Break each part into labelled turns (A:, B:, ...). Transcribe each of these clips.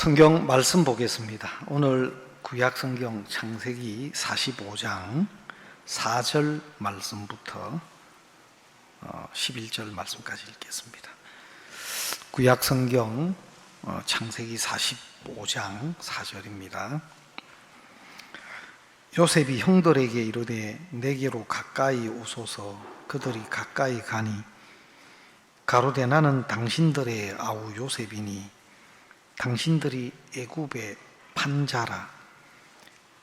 A: 성경 말씀 보겠습니다. 오늘 구약 성경 창세기 45장 4절 말씀부터 11절 말씀까지 읽겠습니다. 구약 성경 창세기 45장 4절입니다. 요셉이 형들에게 이르되 내게로 가까이 오소서. 그들이 가까이 가니 가로되 나는 당신들의 아우 요셉이니 당신들이 애굽의 판자라.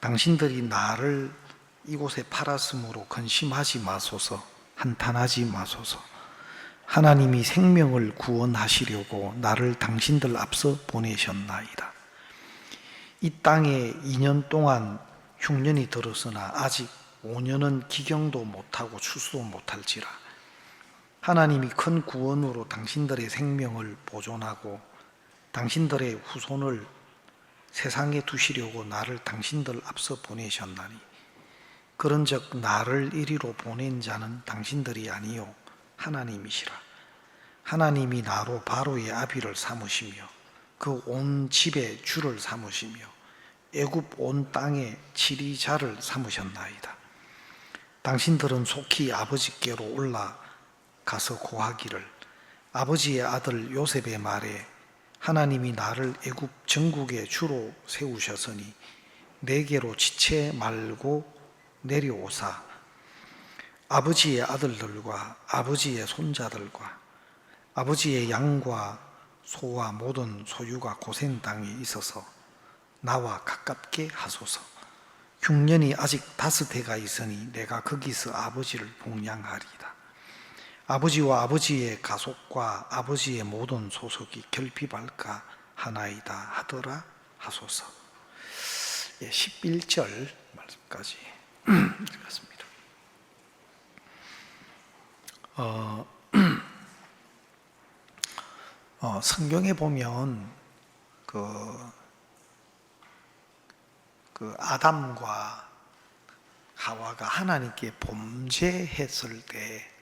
A: 당신들이 나를 이곳에 팔았으므로 근심하지 마소서. 한탄하지 마소서. 하나님이 생명을 구원하시려고 나를 당신들 앞서 보내셨나이다. 이 땅에 2년 동안 흉년이 들었으나 아직 5년은 기경도 못하고 추수도 못할지라. 하나님이 큰 구원으로 당신들의 생명을 보존하고 당신들의 후손을 세상에 두시려고 나를 당신들 앞서 보내셨나니 그런즉 나를 이리로 보낸 자는 당신들이 아니요 하나님이시라. 하나님이 나로 바로의 아비를 삼으시며 그 온 집의 주를 삼으시며 애굽 온 땅의 치리자를 삼으셨나이다. 당신들은 속히 아버지께로 올라가서 고하기를 아버지의 아들 요셉의 말에 하나님이 나를 애굽 전국의 주로 세우셨으니 내게로 지체 말고 내려오사 아버지의 아들들과 아버지의 손자들과 아버지의 양과 소와 모든 소유가 고센 땅에 있어서 나와 가깝게 하소서. 흉년이 아직 5해가 있으니 내가 거기서 아버지를 봉양하리이다. 아버지와 아버지의 가속과 아버지의 모든 소속이 결핍할까 하나이다 하더라 하소서. 11절 말씀까지 읽었습니다. 성경에 보면 그 아담과 하와가 하나님께 범죄했을 때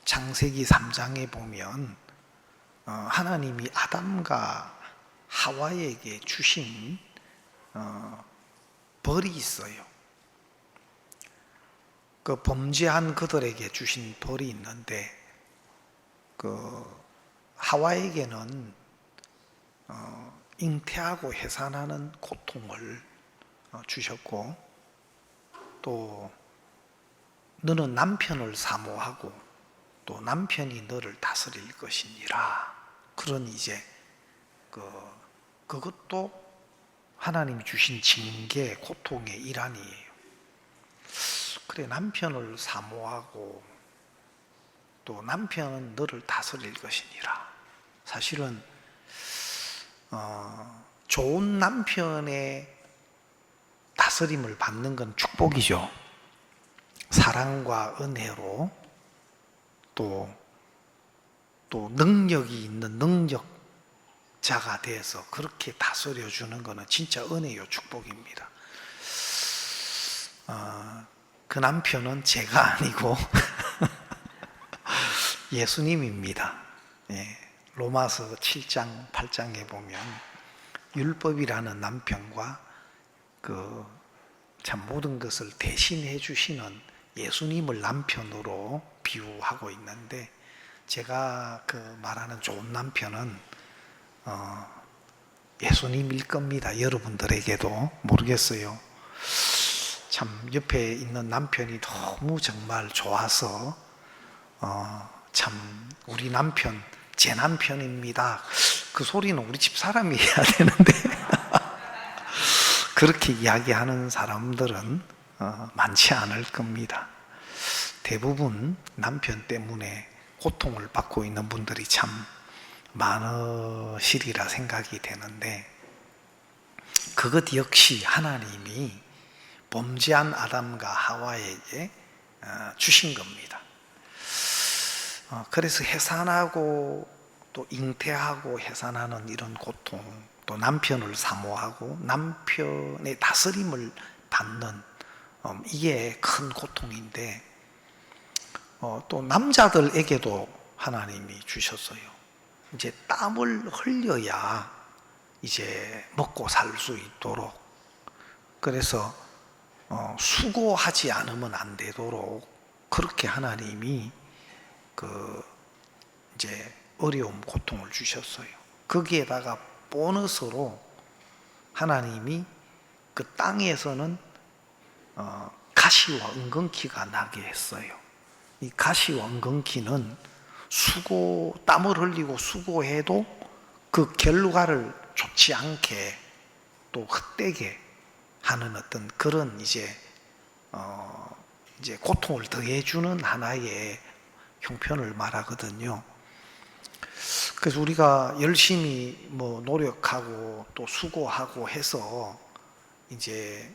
A: 창세기 3장에 보면 하나님이 아담과 하와에게 주신 벌이 있어요. 그 범죄한 그들에게 주신 벌이 있는데 그 하와에게는 잉태하고 해산하는 고통을 주셨고 또 너는 남편을 사모하고 또 남편이 너를 다스릴 것이니라. 그런 이제 그것도 하나님이 주신 징계, 고통의 일환이에요. 그래, 남편을 사모하고 또 남편은 너를 다스릴 것이니라. 사실은 좋은 남편의 다스림을 받는 건 축복이죠. 사랑과 은혜로 또 능력이 있는 능력자가 돼서 그렇게 다스려 주는 것은 진짜 은혜요, 축복입니다. 그 남편은 제가 아니고 예수님입니다. 로마서 7장 8장에 보면 율법이라는 남편과 참 모든 것을 대신해 주시는 예수님을 남편으로 비유하고 있는데 제가 말하는 좋은 남편은 예수님일 겁니다. 여러분들에게도 모르겠어요. 참 옆에 있는 남편이 너무 정말 좋아서 참 우리 남편 제 남편입니다. 그 소리는 우리 집 사람이 해야 되는데 그렇게 이야기하는 사람들은 많지 않을 겁니다. 대부분 남편 때문에 고통을 받고 있는 분들이 참 많으시리라 생각이 되는데 그것 역시 하나님이 범죄한 아담과 하와에게 주신 겁니다. 그래서 해산하고 또 잉태하고 해산하는 이런 고통, 또 남편을 사모하고 남편의 다스림을 받는 이게 큰 고통인데 또 남자들에게도 하나님이 주셨어요. 이제 땀을 흘려야 이제 먹고 살 수 있도록, 그래서 수고하지 않으면 안 되도록 그렇게 하나님이 이제 어려움, 고통을 주셨어요. 거기에다가 보너스로 하나님이 그 땅에서는 가시와 은근키가 나게 했어요. 이 가시와 은근키는 땀을 흘리고 수고해도 그 결과를 좋지 않게 또 헛되게 하는 어떤 그런 이제 고통을 더해주는 하나의 형편을 말하거든요. 그래서 우리가 열심히 노력하고 또 수고하고 해서 이제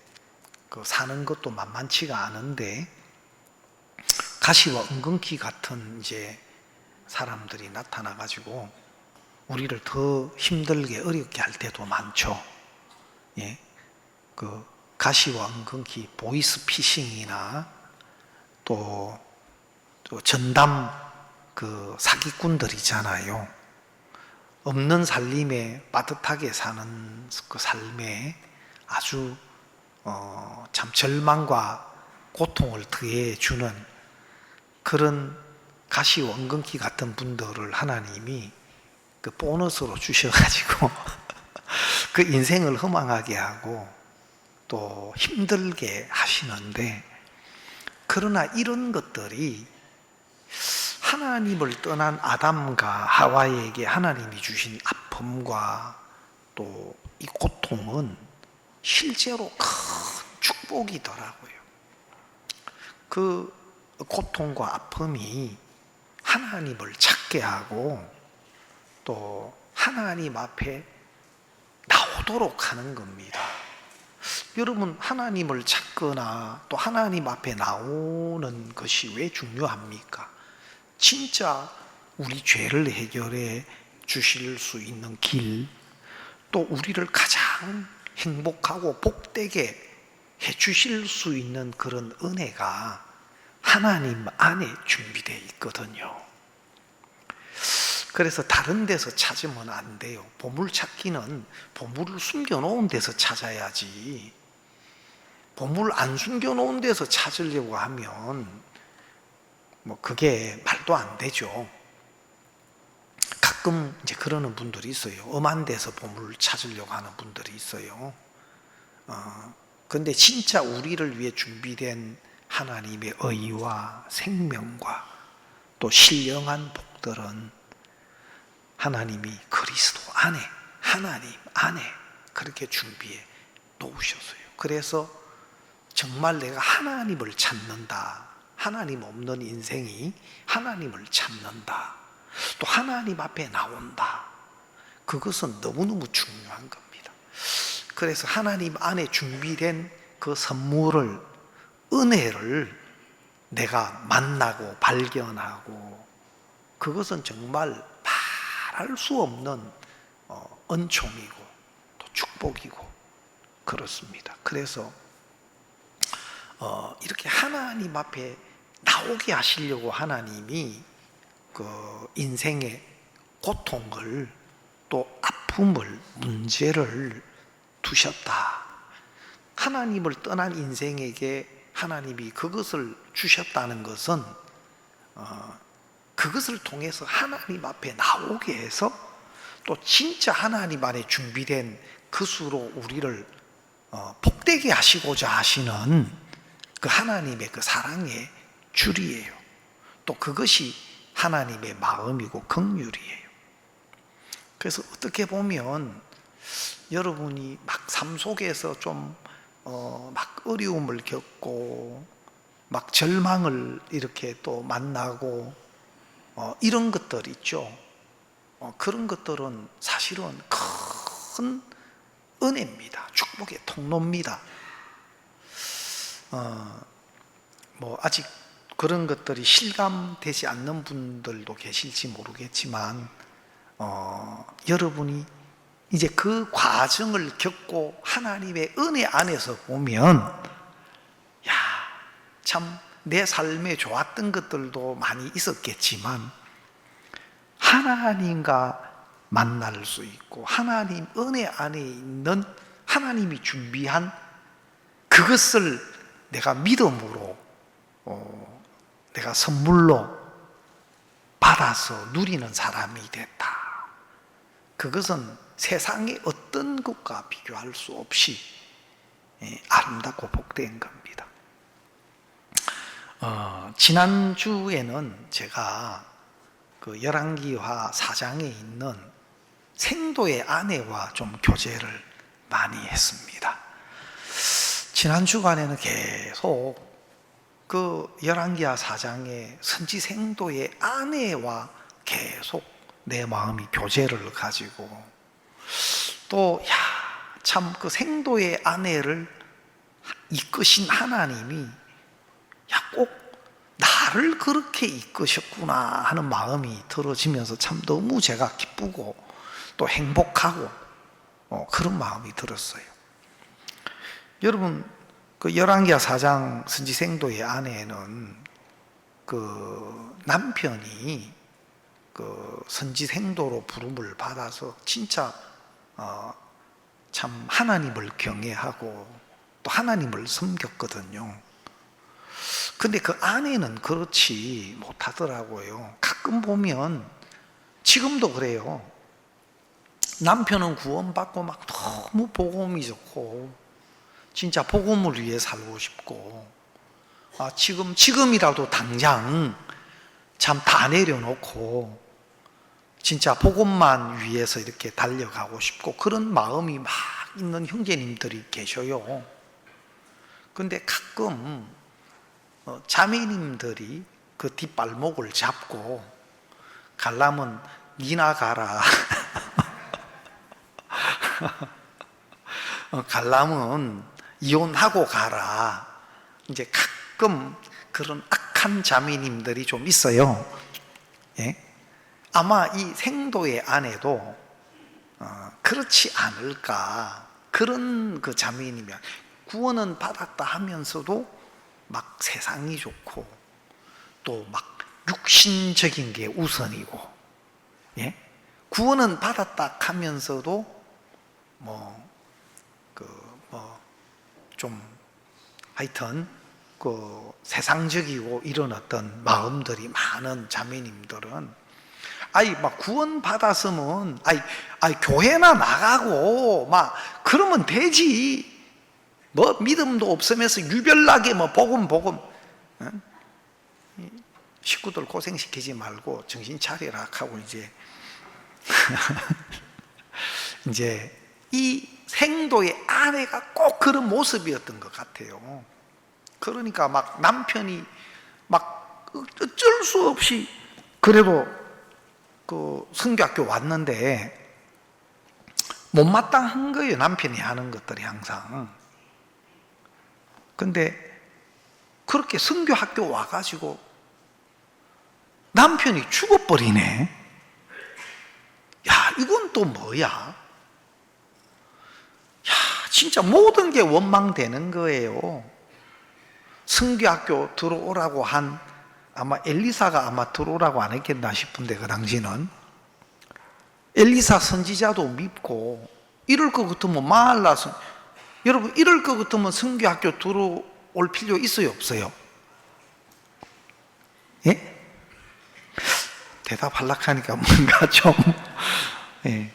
A: 사는 것도 만만치가 않은데, 가시와 은근키 같은 이제 사람들이 나타나가지고 우리를 더 힘들게 어렵게 할 때도 많죠. 예, 가시와 은근키, 보이스 피싱이나 또 전담 사기꾼들이잖아요. 없는 살림에 빠듯하게 사는 그 삶에 아주 참 절망과 고통을 더해주는 그런 가시와 은근키 같은 분들을 하나님이 그 보너스로 주셔가지고 그 인생을 허망하게 하고 또 힘들게 하시는데, 그러나 이런 것들이 하나님을 떠난 아담과 하와에게 하나님이 주신 아픔과 또 이 고통은 실제로 큰 축복이더라고요. 그 고통과 아픔이 하나님을 찾게 하고 또 하나님 앞에 나오도록 하는 겁니다. 여러분, 하나님을 찾거나 또 하나님 앞에 나오는 것이 왜 중요합니까? 진짜 우리 죄를 해결해 주실 수 있는 길, 또 우리를 가장 행복하고 복되게 해 주실 수 있는 그런 은혜가 하나님 안에 준비되어 있거든요. 그래서 다른 데서 찾으면 안 돼요. 보물 찾기는 보물을 숨겨놓은 데서 찾아야지, 보물 안 숨겨놓은 데서 찾으려고 하면 그게 말도 안 되죠. 가끔 이제 그러는 분들이 있어요. 엄한 데서 보물을 찾으려고 하는 분들이 있어요. 근데 진짜 우리를 위해 준비된 하나님의 의와 생명과 또 신령한 복들은 하나님이 그리스도 안에, 하나님 안에 그렇게 준비해 놓으셨어요. 그래서 정말 내가 하나님을 찾는다, 하나님 없는 인생이 하나님을 찾는다, 또 하나님 앞에 나온다, 그것은 너무너무 중요한 겁니다. 그래서 하나님 안에 준비된 그 선물을, 은혜를 내가 만나고 발견하고, 그것은 정말 말할 수 없는 은총이고 또 축복이고 그렇습니다. 그래서 이렇게 하나님 앞에 나오게 하시려고 하나님이 그 인생의 고통을 또 아픔을, 문제를 두셨다. 하나님을 떠난 인생에게 하나님이 그것을 주셨다는 것은 그것을 통해서 하나님 앞에 나오게 해서 또 진짜 하나님 안에 준비된 그수로 우리를 복되게 하시고자 하시는 그 하나님의 그 사랑의 줄이에요. 또 그것이 하나님의 마음이고 긍휼이에요. 그래서 어떻게 보면 여러분이 막 삶 속에서 좀 막 어려움을 겪고 막 절망을 이렇게 또 만나고 이런 것들 있죠. 그런 것들은 사실은 큰 은혜입니다. 축복의 통로입니다. 아직 그런 것들이 실감되지 않는 분들도 계실지 모르겠지만 여러분이 이제 그 과정을 겪고 하나님의 은혜 안에서 보면, 야, 참 내 삶에 좋았던 것들도 많이 있었겠지만 하나님과 만날 수 있고, 하나님 은혜 안에 있는 하나님이 준비한 그것을 내가 믿음으로 내가 선물로 받아서 누리는 사람이 됐다. 그것은 세상의 어떤 것과 비교할 수 없이 아름답고 복된 겁니다. 지난주에는 제가 그 열왕기하 4장에 있는 생도의 아내와 좀 교제를 많이 했습니다. 지난 주간에는 계속 그 열왕기하 4장의 선지생도의 아내와 계속 내 마음이 교제를 가지고, 또 참 그 생도의 아내를 이끄신 하나님이 꼭 나를 그렇게 이끄셨구나 하는 마음이 들어지면서 참 너무 제가 기쁘고 또 행복하고 그런 마음이 들었어요. 여러분, 그 열왕기하 4장 선지생도의 아내는 그 남편이 그 선지생도로 부름을 받아서 진짜 참 하나님을 경외하고 또 하나님을 섬겼거든요. 근데 그 아내는 그렇지 못하더라고요. 가끔 보면 지금도 그래요. 남편은 구원받고 막 너무 복음이 좋고 진짜 복음을 위해 살고 싶고, 지금이라도 당장 참 다 내려놓고 진짜 복음만 위해서 이렇게 달려가고 싶고 그런 마음이 막 있는 형제님들이 계셔요. 근데 가끔 자매님들이 그 뒷발목을 잡고 가려면 니나 가라 가려면 이혼하고 가라, 이제 가끔 그런 악한 자매님들이 좀 있어요. 예? 아마 이 생도의 아내도 그렇지 않을까. 그런 그 자매님이 구원은 받았다 하면서도 막 세상이 좋고 또 막 육신적인 게 우선이고, 예? 구원은 받았다 하면서도 좀 하여튼 그 세상적이고 이런 어떤 마음들이 많은 자매님들은 막 구원 받았으면 교회나 나가고 막 그러면 되지, 뭐 믿음도 없으면서 유별나게 뭐 복음 응? 식구들 고생시키지 말고 정신 차리라 하고 이제 이제 이 생도의 아내가 꼭 그런 모습이었던 것 같아요. 그러니까 막 남편이 막 어쩔 수 없이 그래도 그 선교학교 왔는데 못마땅한 거예요. 남편이 하는 것들이 항상. 근데 그렇게 선교학교 와가지고 남편이 죽어버리네. 이건 또 뭐야? 진짜 모든 게 원망되는 거예요. 선교학교 들어오라고 한 아마 엘리사가 아마 들어오라고 안 했겠나 싶은데, 그 당시는 엘리사 선지자도 믿고 이럴 것 같으면 말라서, 여러분 이럴 것 같으면 선교학교 들어올 필요 있어요 없어요? 예? 대답하려고 하니까 뭔가 좀 예.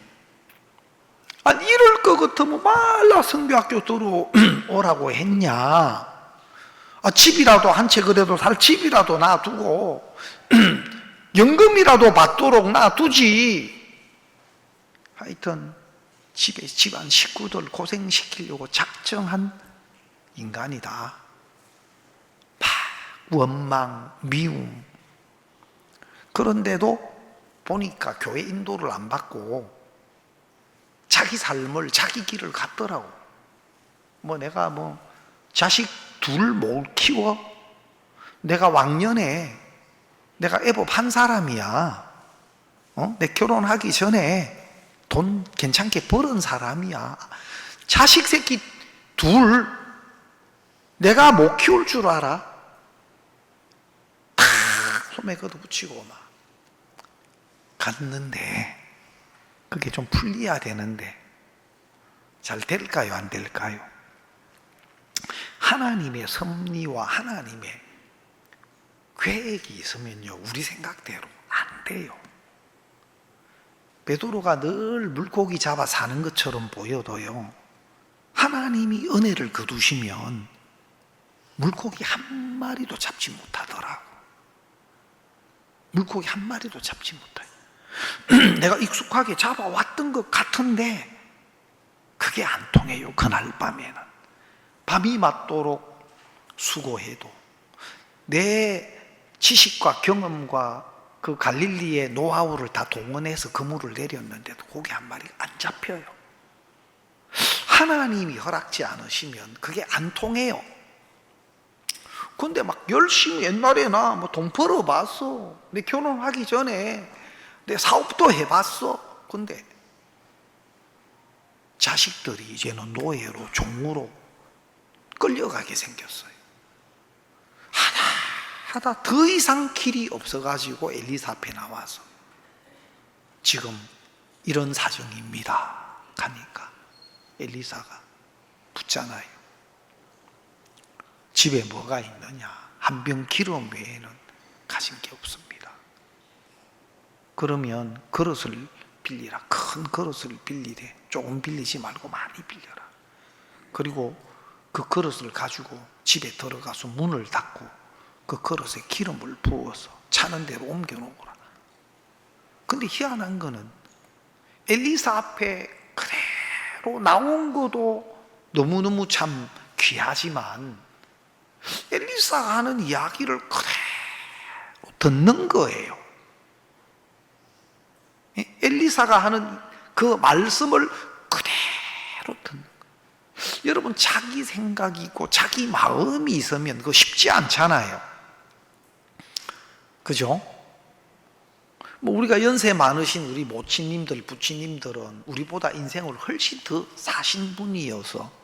A: 이럴 것 같으면 말라 선교학교 들어오라고 했냐? 집이라도 한 채 그래도 살 집이라도 놔두고 연금이라도 받도록 놔두지. 하여튼 집안 식구들 고생시키려고 작정한 인간이다. 원망, 미움. 그런데도 보니까 교회 인도를 안 받고 자기 삶을, 자기 길을 갔더라고. 내가 자식 둘 못 키워? 내가 왕년에 내가 애법 한 사람이야. 내 결혼하기 전에 돈 괜찮게 벌은 사람이야. 자식 새끼 둘 내가 못 키울 줄 알아? 탁 소매 걷어붙이고 막 갔는데 그게 좀 풀려야 되는데 잘 될까요? 안 될까요? 하나님의 섭리와 하나님의 계획이 있으면요, 우리 생각대로 안 돼요. 베드로가 늘 물고기 잡아 사는 것처럼 보여도요, 하나님이 은혜를 거두시면 물고기 한 마리도 잡지 못하더라고. 물고기 한 마리도 잡지 못해요. 내가 익숙하게 잡아왔던 것 같은데 그게 안 통해요. 그날 밤에는 밤이 맞도록 수고해도 내 지식과 경험과 그 갈릴리의 노하우를 다 동원해서 그물을 내렸는데도 고기 한 마리가 안 잡혀요. 하나님이 허락지 않으시면 그게 안 통해요. 근데 막 열심히 옛날에 나 뭐 돈 벌어봤어. 내 결혼하기 전에 내 사업도 해봤어. 근데 자식들이 이제는 노예로 종으로 끌려가게 생겼어요. 하다 더 이상 길이 없어가지고 엘리사 앞에 나와서 지금 이런 사정입니다 가니까 엘리사가 묻잖아요. 집에 뭐가 있느냐? 한 병 기름 외에는 가진 게 없습니다. 그러면 그릇을 빌리라. 큰 그릇을 빌리래. 조금 빌리지 말고 많이 빌려라. 그리고 그 그릇을 가지고 집에 들어가서 문을 닫고 그 그릇에 기름을 부어서 차는 대로 옮겨 놓으라. 근데 희한한 거는 엘리사 앞에 그대로 나온 것도 너무너무 참 귀하지만 엘리사가 하는 이야기를 그대로 듣는 거예요. 엘리사가 하는 그 말씀을 그대로 듣는 거예요. 여러분, 자기 생각이 있고 자기 마음이 있으면 그거 쉽지 않잖아요. 그죠? 뭐 우리가 연세 많으신 우리 모친님들, 부친님들은 우리보다 인생을 훨씬 더 사신 분이어서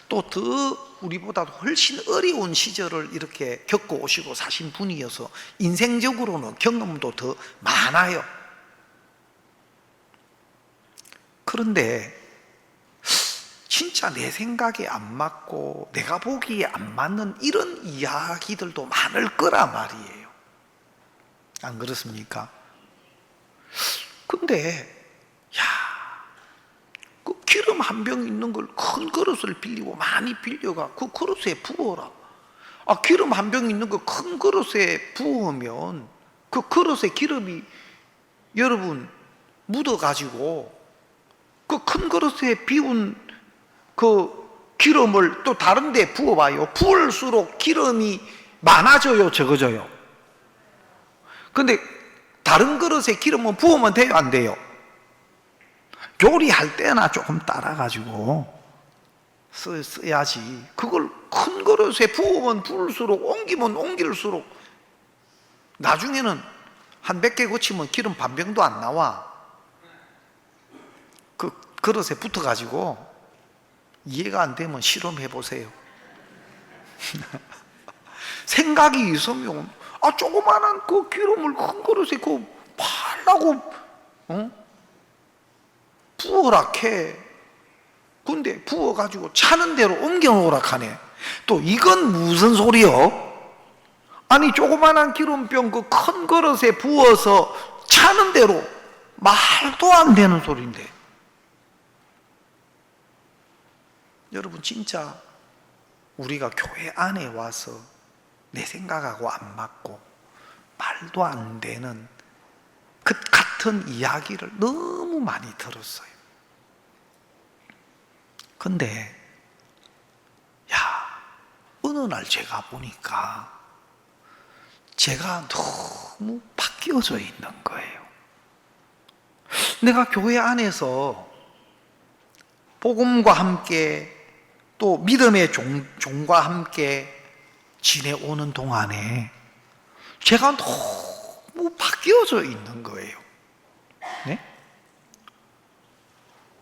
A: 또 더 우리보다 훨씬 어려운 시절을 이렇게 겪고 오시고 사신 분이어서 인생적으로는 경험도 더 많아요. 그런데 진짜 내 생각에 안 맞고 내가 보기에 안 맞는 이런 이야기들도 많을 거란 말이에요. 안 그렇습니까? 근데 그 기름 한 병 있는 걸 큰 그릇을 빌리고 많이 빌려가 그 그릇에 부어라. 기름 한 병 있는 거 큰 그릇에 부으면 그 그릇에 기름이 여러분 묻어가지고 그 큰 그릇에 비운 그 기름을 또 다른 데 부어봐요. 부을수록 기름이 많아져요, 적어져요? 근데 다른 그릇에 기름은 부으면 돼요, 안 돼요? 요리할 때나 조금 따라가지고 써야지. 그걸 큰 그릇에 부으면 부을수록 옮기면 옮길수록 나중에는 한 100개 거치면 기름 반 병도 안 나와. 그 그릇에 붙어가지고 이해가 안 되면 실험해 보세요. 생각이 있으면 조그만한 그 기름을 큰 그릇에 그 팔라고 부어라 캐. 근데 부어가지고 차는 대로 옮겨 놓으라 하네. 또 이건 무슨 소리요? 아니 조그만한 기름병 그 큰 그릇에 부어서 차는 대로 말도 안 되는 소리인데. 여러분, 진짜 우리가 교회 안에 와서 내 생각하고 안 맞고 말도 안 되는 그 같은 이야기를 너무 많이 들었어요. 근데 어느 날 제가 보니까 제가 너무 바뀌어져 있는 거예요. 내가 교회 안에서 복음과 함께 또 믿음의 종과 함께 지내오는 동안에 제가 너무 바뀌어져 있는 거예요. 네?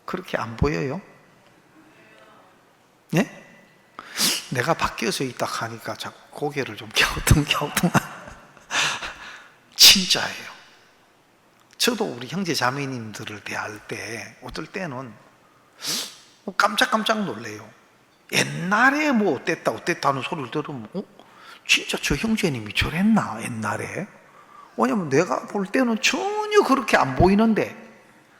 A: 그렇게 안 보여요? 네? 내가 바뀌어져 있다 하니까 자꾸 고개를 좀 갸우뚱갸우뚱. 진짜예요. 저도 우리 형제 자매님들을 대할 때 어떨 때는 깜짝깜짝 놀래요. 옛날에 뭐 어땠다 하는 소리를 들으면 진짜 저 형제님이 저랬나 옛날에? 왜냐면 내가 볼 때는 전혀 그렇게 안 보이는데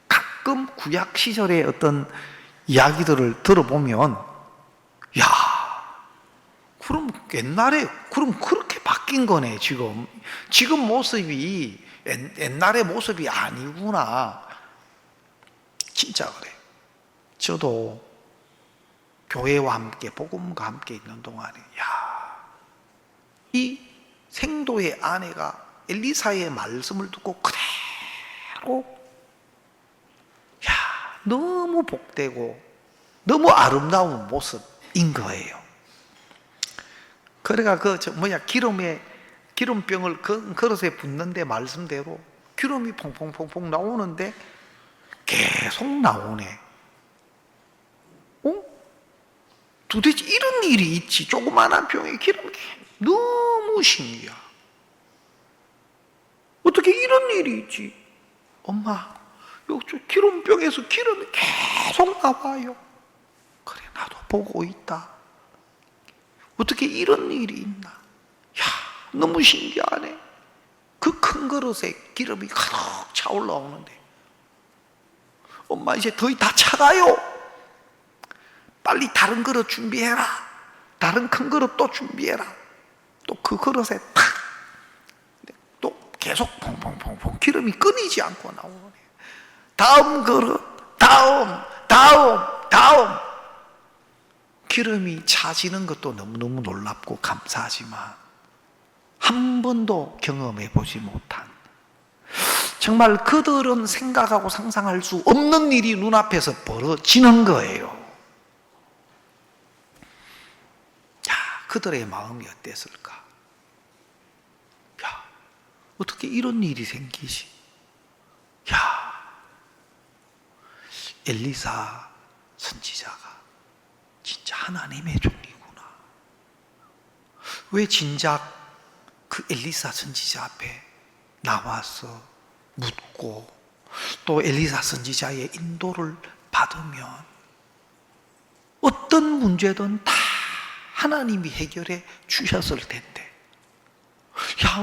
A: 가끔 구약 시절의 어떤 이야기들을 들어보면 야, 그럼 옛날에 그럼 그렇게 바뀐 거네. 지금 모습이 옛날의 모습이 아니구나. 진짜 그래. 저도 교회와 함께 복음과 함께 있는 동안에 이 생도의 아내가 엘리사의 말씀을 듣고 그대로 너무 복되고 너무 아름다운 모습인 거예요. 그래가 기름병을 그릇에 붓는데 말씀대로 기름이 퐁퐁퐁퐁 나오는데 계속 나오네. 도대체 이런 일이 있지? 조그만한 병에 기름이 너무 신기해. 어떻게 이런 일이 있지? 엄마, 여기 기름병에서 기름이 계속 나와요. 그래, 나도 보고 있다. 어떻게 이런 일이 있나? 너무 신기하네. 그 큰 그릇에 기름이 가득 차 올라오는데 엄마 이제 거의 다 차가요. 빨리 다른 그릇 준비해라. 다른 큰 그릇 또 준비해라. 또 그 그릇에 또 계속 퐁퐁퐁퐁 기름이 끊이지 않고 나오네. 다음 그릇, 다음 기름이 차지는 것도 너무너무 놀랍고 감사하지만 한 번도 경험해 보지 못한, 정말 그들은 생각하고 상상할 수 없는 일이 눈앞에서 벌어지는 거예요. 그들의 마음이 어땠을까? 어떻게 이런 일이 생기지? 엘리사 선지자가 진짜 하나님의 종이구나. 왜 진작 그 엘리사 선지자 앞에 나와서 묻고 또 엘리사 선지자의 인도를 받으면 어떤 문제든 다 하나님이 해결해 주셨을 텐데,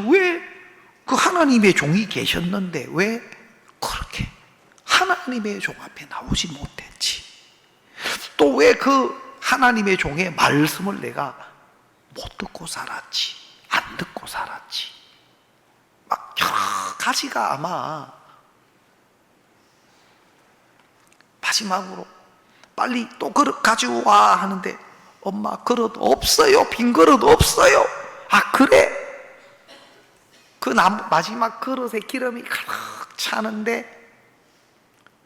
A: 왜 그 하나님의 종이 계셨는데 왜 그렇게 하나님의 종 앞에 나오지 못했지? 또 왜 그 하나님의 종의 말씀을 내가 못 듣고 살았지? 안 듣고 살았지? 막 여러 가지가 아마 마지막으로 빨리 또 그릇 가지고 와 하는데 엄마 그릇 없어요. 빈 그릇 없어요. 그래? 그 마지막 그릇에 기름이 가득 차는데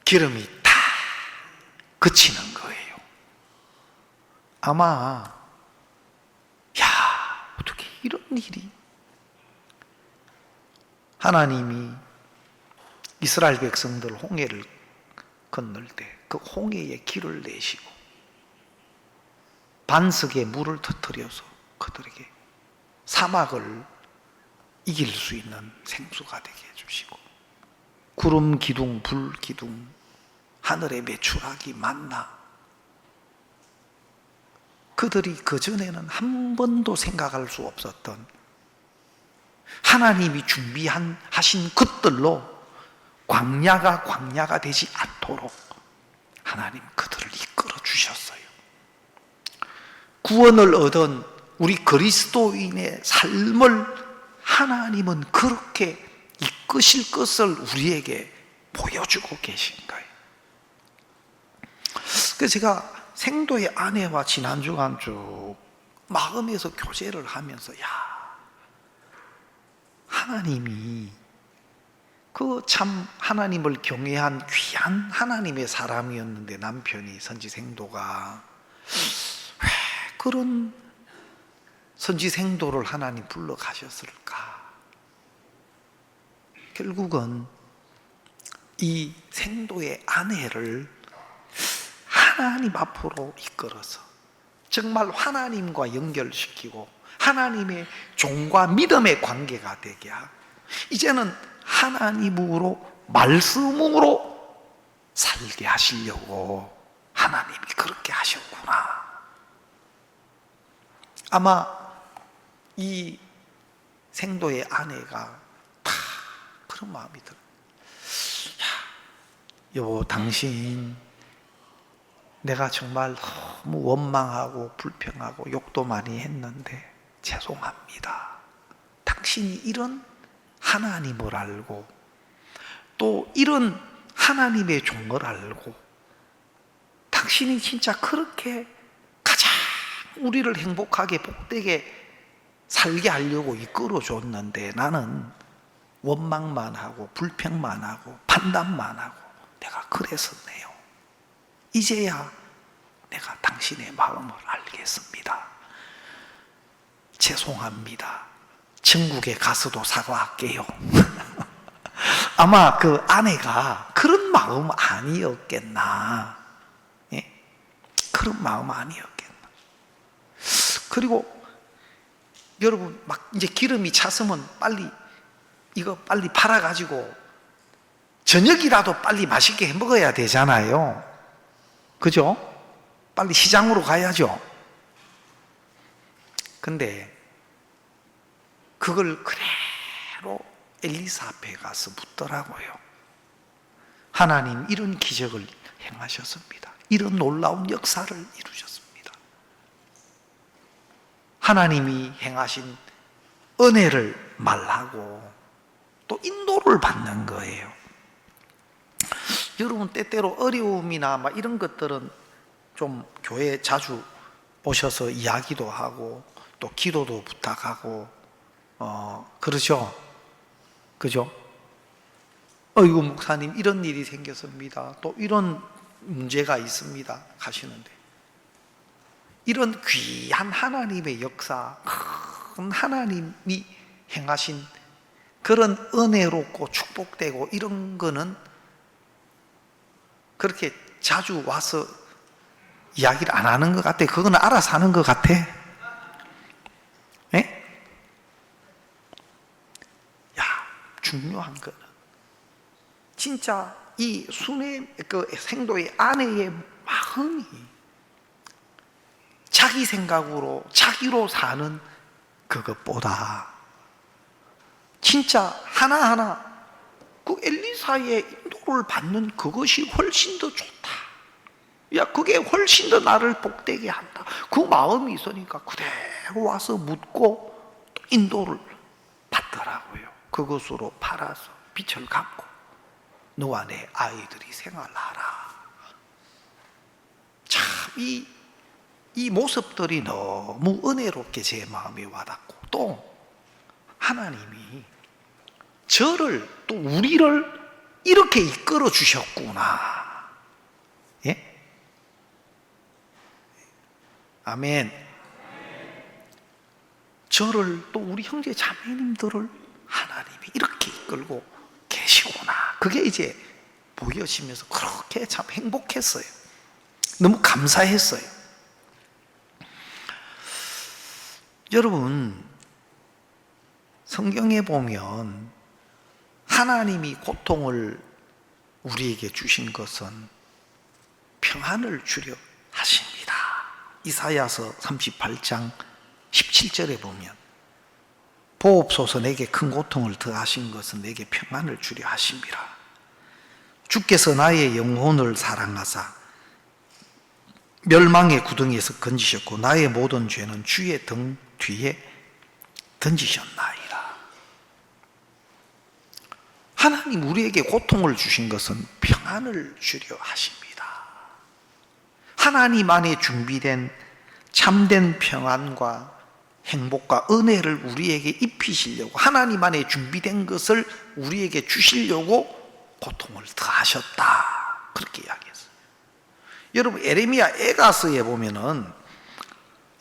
A: 기름이 다 그치는 거예요. 아마 어떻게 이런 일이. 하나님이 이스라엘 백성들 홍해를 건널 때 그 홍해에 길을 내시고 반석에 물을 터뜨려서 그들에게 사막을 이길 수 있는 생수가 되게 해주시고, 구름 기둥, 불 기둥, 하늘의 메추라기, 만나, 그들이 그전에는 한 번도 생각할 수 없었던 하나님이 하신 것들로 광야가 되지 않도록 하나님 그들을 이끌어 주셨어요. 구원을 얻은 우리 그리스도인의 삶을 하나님은 그렇게 이끄실 것을 우리에게 보여주고 계신 거예요. 그래서 제가 생도의 아내와 지난 주간 쭉 마음에서 교제를 하면서 하나님이 그 참 하나님을 경외한 귀한 하나님의 사람이었는데 남편이 선지생도가 왜 그런 선지생도를 하나님 불러 가셨을까? 결국은 이 생도의 아내를 하나님 앞으로 이끌어서 정말 하나님과 연결시키고 하나님의 종과 믿음의 관계가 되게 하고, 이제는 하나님으로 말씀으로 살게 하시려고 하나님이 그렇게 하셨구나. 아마 이 생도의 아내가 다 그런 마음이 들어요. 여보, 당신 내가 정말 너무 원망하고 불평하고 욕도 많이 했는데 죄송합니다. 당신이 이런 하나님을 알고 또 이런 하나님의 종을 알고 당신이 진짜 그렇게 가장 우리를 행복하게 복되게 살게 하려고 이끌어줬는데 나는 원망만 하고 불평만 하고 판단만 하고 내가 그랬었네요. 이제야 내가 당신의 마음을 알겠습니다. 죄송합니다. 천국에 가서도 사과할게요. 아마 그 아내가 그런 마음 아니었겠나. 예? 그런 마음 아니었겠나. 그리고 여러분 막 이제 기름이 찼으면 빨리 이거 빨리 팔아가지고 저녁이라도 빨리 맛있게 해 먹어야 되잖아요. 그죠? 빨리 시장으로 가야죠. 근데 그걸 그대로 엘리사 앞에 가서 묻더라고요. 하나님 이런 기적을 행하셨습니다. 이런 놀라운 역사를 이루셨습니다. 하나님이 행하신 은혜를 말하고 또 인도를 받는 거예요. 여러분 때때로 어려움이나 막 이런 것들은 좀 교회 자주 오셔서 이야기도 하고 또 기도도 부탁하고 그러죠? 그죠? 어이구 목사님 이런 일이 생겼습니다. 또 이런 문제가 있습니다. 하시는데 이런 귀한 하나님의 역사, 큰 하나님이 행하신 그런 은혜롭고 축복되고 이런 거는 그렇게 자주 와서 이야기를 안 하는 것 같아. 그거는 알아서 하는 것 같아. 예? 야, 중요한 거는 진짜 이 순의 그 생도의 아내의 마음이 자기 생각으로 자기로 사는 그것보다 진짜 하나하나 그 엘리사의 인도를 받는 그것이 훨씬 더 좋다. 야, 그게 훨씬 더 나를 복되게 한다. 그 마음이 있으니까 그대로 와서 묻고 또 인도를 받더라고요. 그것으로 팔아서 빚을 갚고 너와 내 아이들이 생활하라. 참 이 모습들이 너무 은혜롭게 제 마음에 와닿고 또 하나님이 저를 또 우리를 이렇게 이끌어 주셨구나. 예? 아멘. 저를 또 우리 형제 자매님들을 하나님이 이렇게 이끌고 계시구나. 그게 이제 보여지면서 그렇게 참 행복했어요. 너무 감사했어요. 여러분 성경에 보면 하나님이 고통을 우리에게 주신 것은 평안을 주려 하십니다. 이사야서 38장 17절에 보면 보옵소서 내게 큰 고통을 더하신 것은 내게 평안을 주려 하심이라. 주께서 나의 영혼을 사랑하사 멸망의 구덩이에서 건지셨고 나의 모든 죄는 주의 등 뒤에 던지셨나이다. 하나님 우리에게 고통을 주신 것은 평안을 주려 하십니다. 하나님 안에 준비된 참된 평안과 행복과 은혜를 우리에게 입히시려고 하나님 안에 준비된 것을 우리에게 주시려고 고통을 더하셨다. 그렇게 이야기했어요. 여러분 에레미야 에가서에 보면은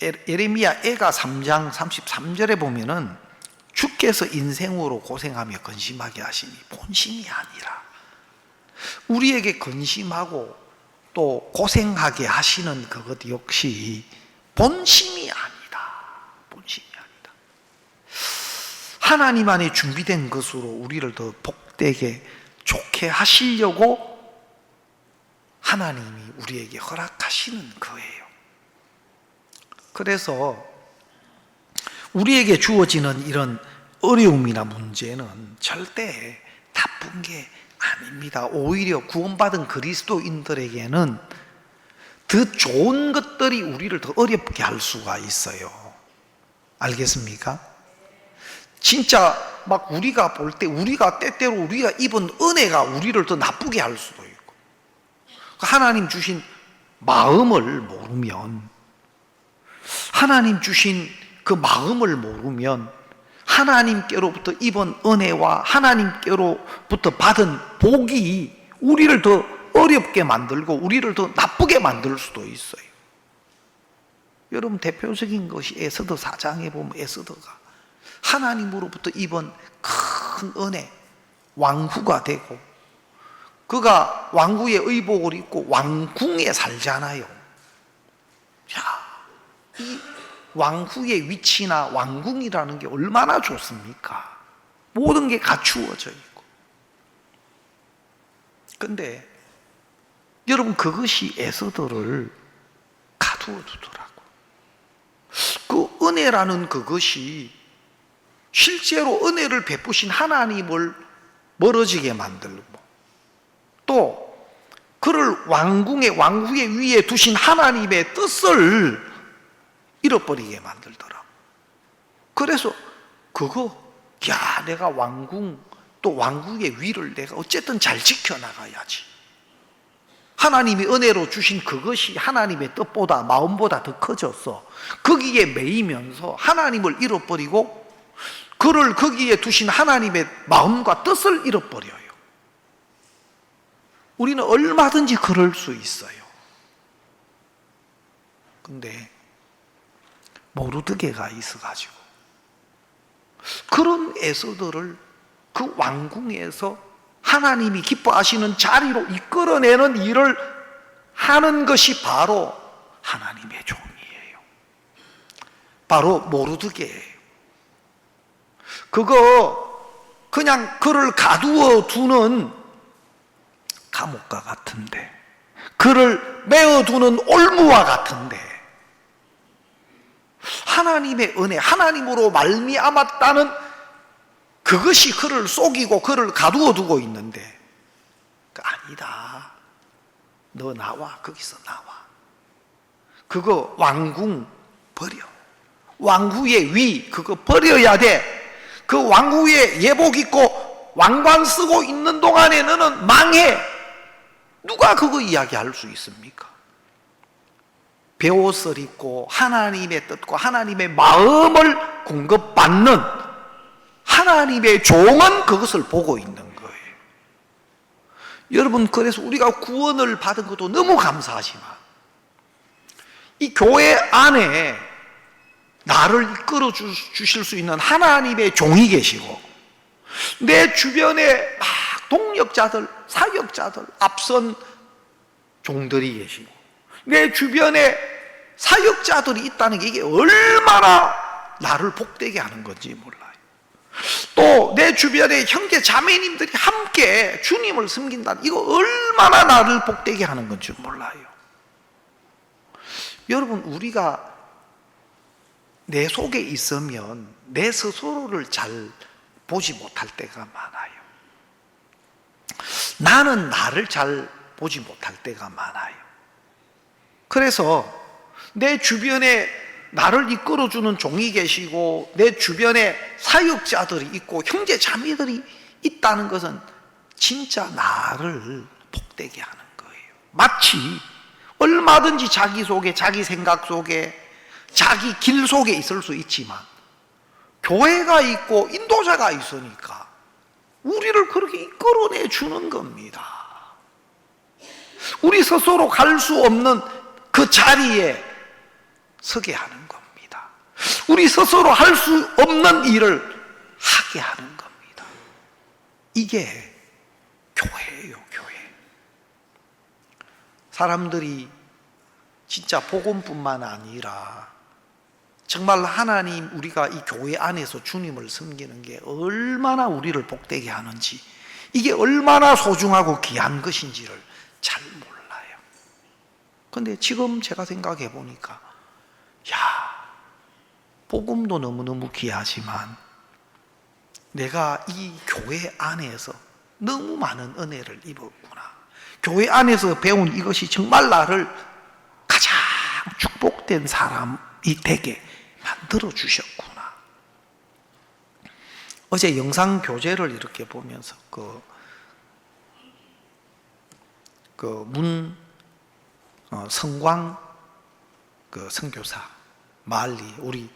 A: 에레미야 에가 3장 33절에 보면은 주께서 인생으로 고생하며 근심하게 하시니 본심이 아니라 우리에게 근심하고 또 고생하게 하시는 그것 역시 본심이 아니다. 본심이 아니다. 하나님 안에 준비된 것으로 우리를 더 복되게 좋게 하시려고 하나님이 우리에게 허락하시는 거예요. 그래서 우리에게 주어지는 이런 어려움이나 문제는 절대 나쁜 게 아닙니다. 오히려 구원받은 그리스도인들에게는 더 좋은 것들이 우리를 더 어렵게 할 수가 있어요. 알겠습니까? 진짜 막 우리가 볼 때 우리가 때때로 우리가 입은 은혜가 우리를 더 나쁘게 할 수도 있고, 하나님 주신 마음을 모르면, 하나님 주신 그 마음을 모르면 하나님께로부터 입은 은혜와 하나님께로부터 받은 복이 우리를 더 어렵게 만들고 우리를 더 나쁘게 만들 수도 있어요. 여러분, 대표적인 것이 에스더 4장에 보면 에스더가 하나님으로부터 입은 큰 은혜, 왕후가 되고, 그가 왕후의 의복을 입고 왕궁에 살잖아요. 야, 이 왕후의 위치나 왕궁이라는 게 얼마나 좋습니까? 모든 게 갖추어져 있고. 근데 여러분, 그것이 에스더를 가두어 두더라고. 그 은혜라는 그것이 실제로 은혜를 베푸신 하나님을 멀어지게 만들고, 또 그를 왕궁의 왕후의 위에 두신 하나님의 뜻을 잃어버리게 만들더라. 그래서 야, 내가 왕궁 또 왕궁의 위를 내가 어쨌든 잘 지켜나가야지. 하나님이 은혜로 주신 그것이 하나님의 뜻보다 마음보다 더 커졌어. 거기에 매이면서 하나님을 잃어버리고 그를 거기에 두신 하나님의 마음과 뜻을 잃어버려요. 우리는 얼마든지 그럴 수 있어요. 근데 모르드게가 있어가지고 그런 에스더를 그 왕궁에서 하나님이 기뻐하시는 자리로 이끌어내는 일을 하는 것이 바로 하나님의 종이에요. 바로 모르드게예요. 그냥 그를 가두어 두는 감옥과 같은데, 그를 메어두는 올무와 같은데, 하나님의 은혜, 하나님으로 말미암았다는 그것이 그를 속이고 그를 가두어 두고 있는데, 아니다. 너 나와. 거기서 나와. 그거 왕궁 버려. 왕후의 위 그거 버려야 돼. 그 왕후의 예복 입고 왕관 쓰고 있는 동안에 너는 망해. 누가 그거 이야기할 수 있습니까? 베옷을 입고 하나님의 뜻과 하나님의 마음을 공급받는 하나님의 종은 그것을 보고 있는 거예요. 여러분, 그래서 우리가 구원을 받은 것도 너무 감사하지만 이 교회 안에 나를 이끌어 주실 수 있는 하나님의 종이 계시고, 내 주변에 막 동력자들, 사역자들, 앞선 종들이 계시고, 내 주변에 사역자들이 있다는 게 이게 얼마나 나를 복되게 하는 건지 몰라요. 또 내 주변에 형제 자매님들이 함께 주님을 섬긴다는, 이거 얼마나 나를 복되게 하는 건지 몰라요. 여러분, 우리가 내 속에 있으면 내 스스로를 잘 보지 못할 때가 많아요. 나는 나를 잘 보지 못할 때가 많아요. 그래서 내 주변에 나를 이끌어주는 종이 계시고 내 주변에 사역자들이 있고 형제 자매들이 있다는 것은 진짜 나를 복되게 하는 거예요. 마치 얼마든지 자기 속에, 자기 생각 속에, 자기 길 속에 있을 수 있지만 교회가 있고 인도자가 있으니까 우리를 그렇게 이끌어내 주는 겁니다. 우리 스스로 갈 수 없는 그 자리에 서게 하는 겁니다. 우리 스스로 할 수 없는 일을 하게 하는 겁니다. 이게 교회예요, 교회. 사람들이 진짜 복음뿐만 아니라 정말 하나님, 우리가 이 교회 안에서 주님을 섬기는 게 얼마나 우리를 복되게 하는지 이게 얼마나 소중하고 귀한 것인지를 잘 몰라요. 근데 지금 제가 생각해 보니까 복음도 너무너무 귀하지만 내가 이 교회 안에서 너무 많은 은혜를 입었구나. 교회 안에서 배운 이것이 정말 나를 가장 축복된 사람이 되게 만들어 주셨구나. 어제 영상 교재를 이렇게 보면서 성광 선교사 말리 우리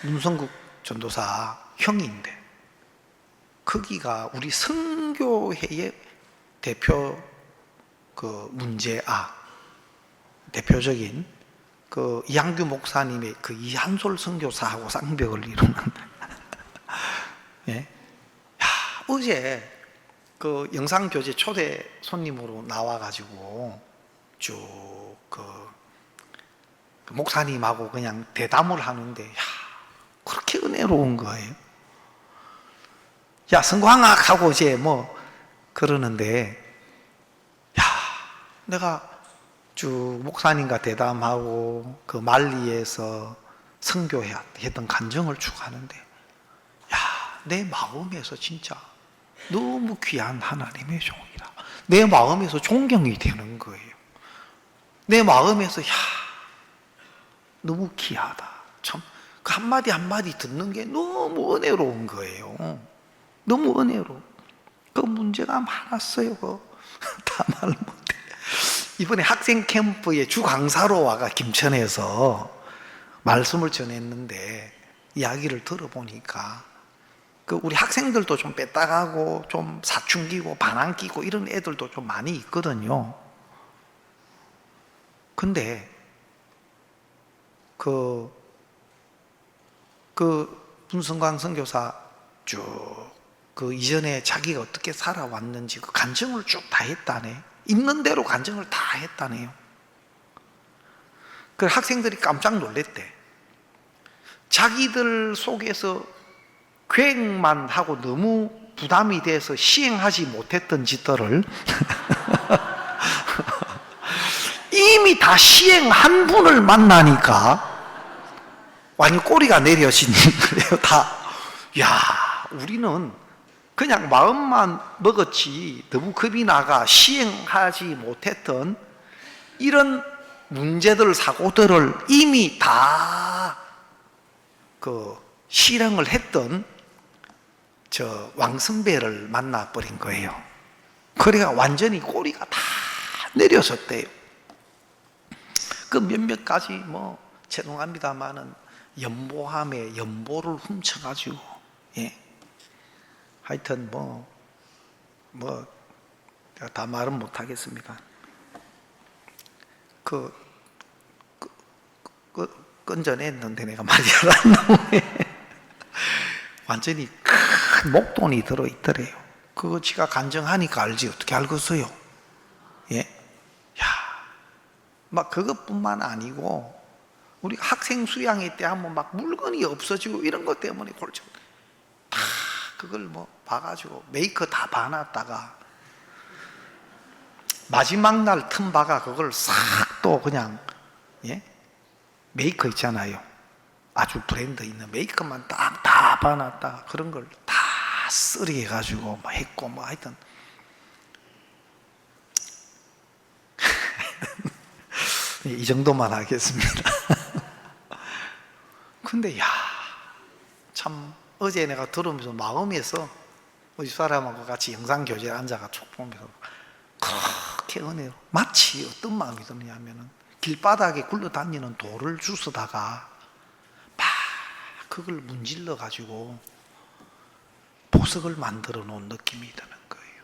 A: 문성국 전도사 형인데 거기가 우리 선교회의 대표 대표적인 이한규 목사님의 이한솔 선교사하고 쌍벽을 이루는 예? 어제 영상 교재 초대 손님으로 나와가지고 쭉 목사님하고 그냥 대담을 하는데 그렇게 은혜로운 거예요. 성광아 하고 이제 그러는데 내가 쭉 목사님과 대담하고 말리에서 선교했던 간증을 쭉 하는데 내 마음에서 진짜 너무 귀한 하나님의 종이다. 내 마음에서 존경이 되는 거예요. 내 마음에서 너무 귀하다. 참 그 한마디 한마디 듣는 게 너무 은혜로운 거예요. 너무 은혜로워. 문제가 많았어요. 다 말 못해. 이번에 학생 캠프에 주 강사로 와가 김천에서 말씀을 전했는데 이야기를 들어보니까 우리 학생들도 좀 뺐다가고 좀 사춘기고 반항기고 이런 애들도 좀 많이 있거든요. 근데 문성광 선교사 쭉 이전에 자기가 어떻게 살아왔는지 간증을 쭉 다 했다네. 있는 대로 간증을 다 했다네요. 학생들이 깜짝 놀랬대. 자기들 속에서 계획만 하고 너무 부담이 돼서 시행하지 못했던 짓들을 이미 다 시행한 분을 만나니까 완전 꼬리가 내려지는 거예요. 우리는 그냥 마음만 먹었지 너무 겁이 나가 시행하지 못했던 이런 문제들, 사고들을 이미 다 실행을 했던 왕선배를 만나버린 거예요. 그래가 완전히 꼬리가 다 내려섰대요. 몇몇 가지 죄송합니다만은 연보함에 연보를 훔쳐가지고 하여튼 제가 다 말은 못하겠습니다. 끈전했는데 내가 말이 안 나오네. 완전히 큰 목돈이 들어있더래요. 그거 지가 간증하니까 알지 어떻게 알겠어요? 그것뿐만 아니고 우리 학생 수양회 때 하면 물건이 없어지고 이런 것 때문에 골치 다 그걸 봐가지고 메이커 다 봐놨다가 마지막 날 틈바가 그걸 싹 또 그냥 메이커 있잖아요. 아주 브랜드 있는 메이커만 딱 다 봐놨다가 그런 걸 다 쓰리 해가지고 했고 하여튼 이 정도만 하겠습니다. 근데 참 어제 내가 들으면서 마음에서 우리 사람하고 같이 영상교재에 앉아가 쭉 보면서 그렇게 은혜로 마치 어떤 마음이 드느냐면은 길바닥에 굴러다니는 돌을 주스다가 막 그걸 문질러 가지고 보석을 만들어 놓은 느낌이 드는 거예요.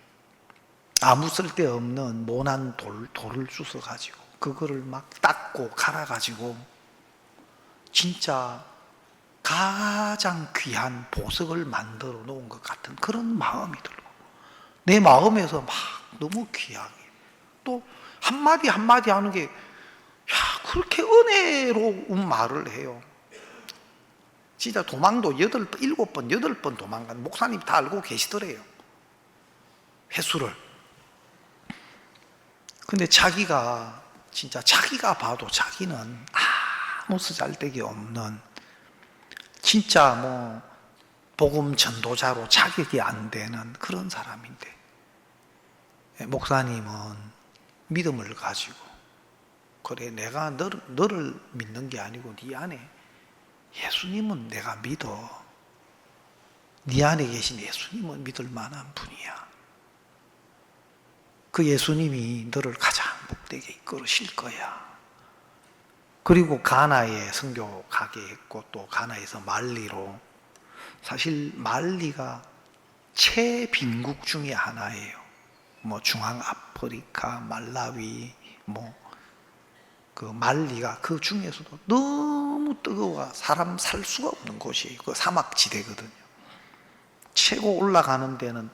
A: 아무 쓸데없는 모난 돌을 주워 가지고 그거를 막 닦고 갈아가지고 진짜 가장 귀한 보석을 만들어 놓은 것 같은 그런 마음이 들고 내 마음에서 막 너무 귀하게 또 한마디 한마디 하는 게 그렇게 은혜로운 말을 해요. 진짜 도망도 7번 도망간 목사님 다 알고 계시더래요. 횟수를. 근데 자기가 진짜 자기가 봐도 자기는 아무 쓰잘데기 없는 진짜 뭐 복음 전도자로 자격이 안 되는 그런 사람인데 목사님은 믿음을 가지고 그래 내가 너를 믿는 게 아니고 네 안에 예수님은 내가 믿어. 네 안에 계신 예수님은 믿을 만한 분이야. 그 예수님이 너를 가장 복되게 이끌으실 거야. 그리고 가나에 선교 가게 했고 또 가나에서 말리로 사실 말리가 최빈국 중에 하나예요. 뭐 중앙아프리카, 말라위, 뭐 그 말리가 그 중에서도 너무 뜨거워 사람 살 수가 없는 곳이에요. 그 사막지대거든요. 최고 올라가는 데는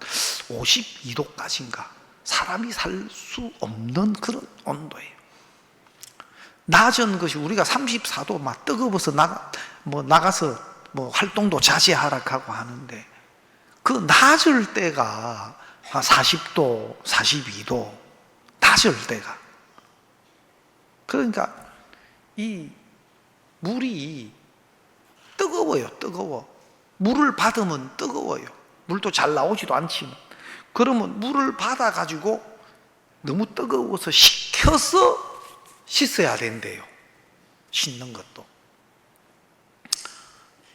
A: 52도까지인가 사람이 살 수 없는 그런 온도예요. 낮은 것이 우리가 34도 막 뜨거워서 나가서 뭐 활동도 자제하라 하고 하는데 그 낮을 때가 한 40도, 42도 낮을 때가 그러니까 이 물이 뜨거워요. 뜨거워. 물을 받으면 뜨거워요. 물도 잘 나오지도 않지만 그러면 물을 받아가지고 너무 뜨거워서 식혀서 씻어야 된대요. 씻는 것도.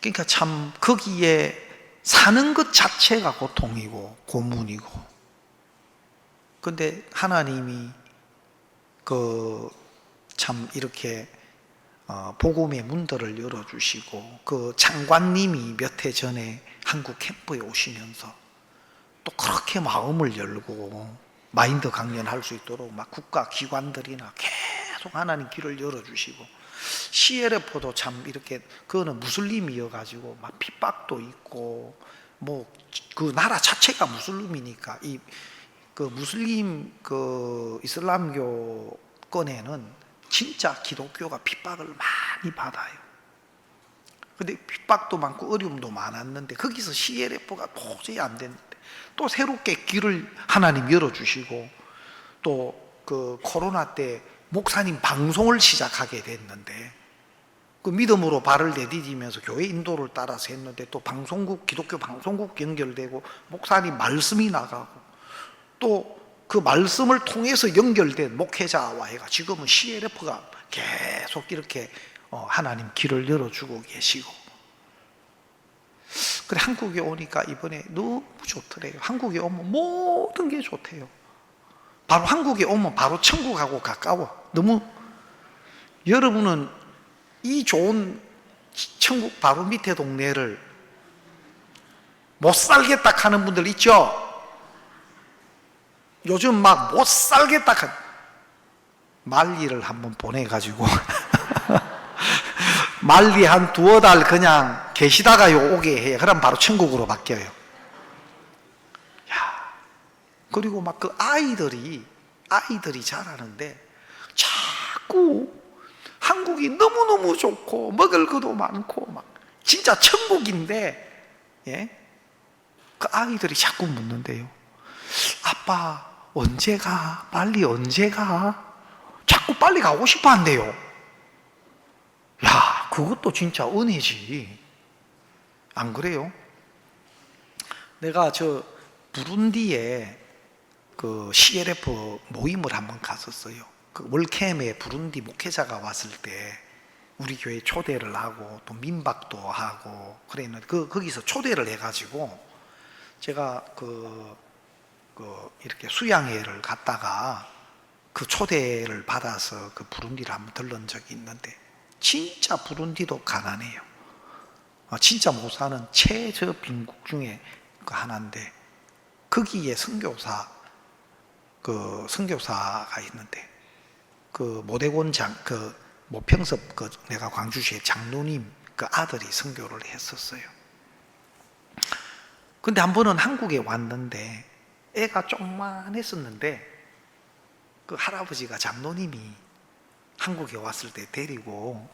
A: 그러니까 참 거기에 사는 것 자체가 고통이고 고문이고. 근데 하나님이 참 이렇게 복음의 문들을 열어주시고 그 장관님이 몇 해 전에 한국 캠프에 오시면서 또 그렇게 마음을 열고 마인드 강연할 수 있도록 막 국가 기관들이나 계속 하나님 길을 열어주시고 CLF도 참 이렇게 그거는 무슬림이어가지고 막 핍박도 있고 뭐 그 나라 자체가 무슬림이니까 그 무슬림 그 이슬람교권에는 진짜 기독교가 핍박을 많이 받아요. 근데 핍박도 많고 어려움도 많았는데 거기서 CLF가 도저히 안 됐는데 또 새롭게 길을 하나님 열어주시고 또 그 코로나 때 목사님 방송을 시작하게 됐는데 그 믿음으로 발을 내디디면서 교회 인도를 따라서 했는데 또 방송국 기독교 방송국 연결되고 목사님 말씀이 나가고 또 그 말씀을 통해서 연결된 목회자와 해가 지금은 CLF가 계속 이렇게 하나님 길을 열어주고 계시고 그래 한국에 오니까 이번에 너무 좋더래요. 한국에 오면 모든 게 좋대요. 바로 한국에 오면 바로 천국하고 가까워. 너무 여러분은 이 좋은 천국 바로 밑에 동네를 못 살겠다 하는 분들 있죠? 요즘 막 못 살겠다 말리를 한번 보내가지고 말리 한 두어 달 그냥 계시다가요 오게 해요. 그럼 바로 천국으로 바뀌어요. 야, 그리고 막 그 아이들이 자라는데 자꾸 한국이 너무너무 좋고 먹을 것도 많고 막 진짜 천국인데 그 아이들이 자꾸 묻는데요. 아빠 언제 가? 빨리 언제 가? 자꾸 빨리 가고 싶어 한대요. 야, 그것도 진짜 은혜지. 안 그래요? 내가 저 부룬디에 그 CLF 모임을 한번 갔었어요. 그 월캠에 부룬디 목회자가 왔을 때 우리 교회 초대를 하고 또 민박도 하고 그랬는데 거기서 초대를 해가지고 제가 이렇게 수양회를 갔다가 그 초대를 받아서 그 부룬디를 한번 들른 적이 있는데 진짜 부룬디도 가난해요. 진짜 못 사는 최저빈국 중에 그 하나인데 거기에 선교사가 있는데 그 모대곤 모평섭 내가 광주시의 장로님 그 아들이 선교를 했었어요. 근데 한 번은 한국에 왔는데 애가 조그만했었는데 그 할아버지가 장로님이 한국에 왔을 때 데리고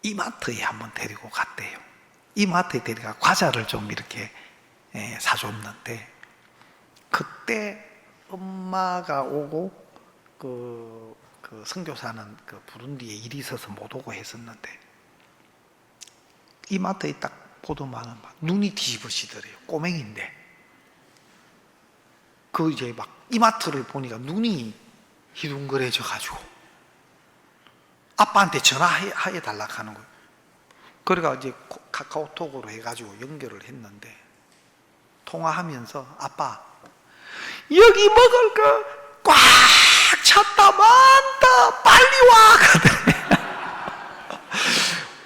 A: 이마트에 한번 데리고 갔대요. 이마트에 데려가 과자를 좀 이렇게 사줬는데, 그때 엄마가 오고 그 선교사는 그 부룬디에 일이 있어서 못 오고 했었는데, 이마트에 딱 보더만은 막 눈이 뒤집어지더래요. 꼬맹인데 그 이제 막 이마트를 보니까 눈이 희둥그레져 가지고 아빠한테 전화해 달라 하는 거예요. 그래가 이제 카카오톡으로 해가지고 연결을 했는데, 통화하면서 아빠 여기 먹을 거 꽉 찼다 많다 빨리 와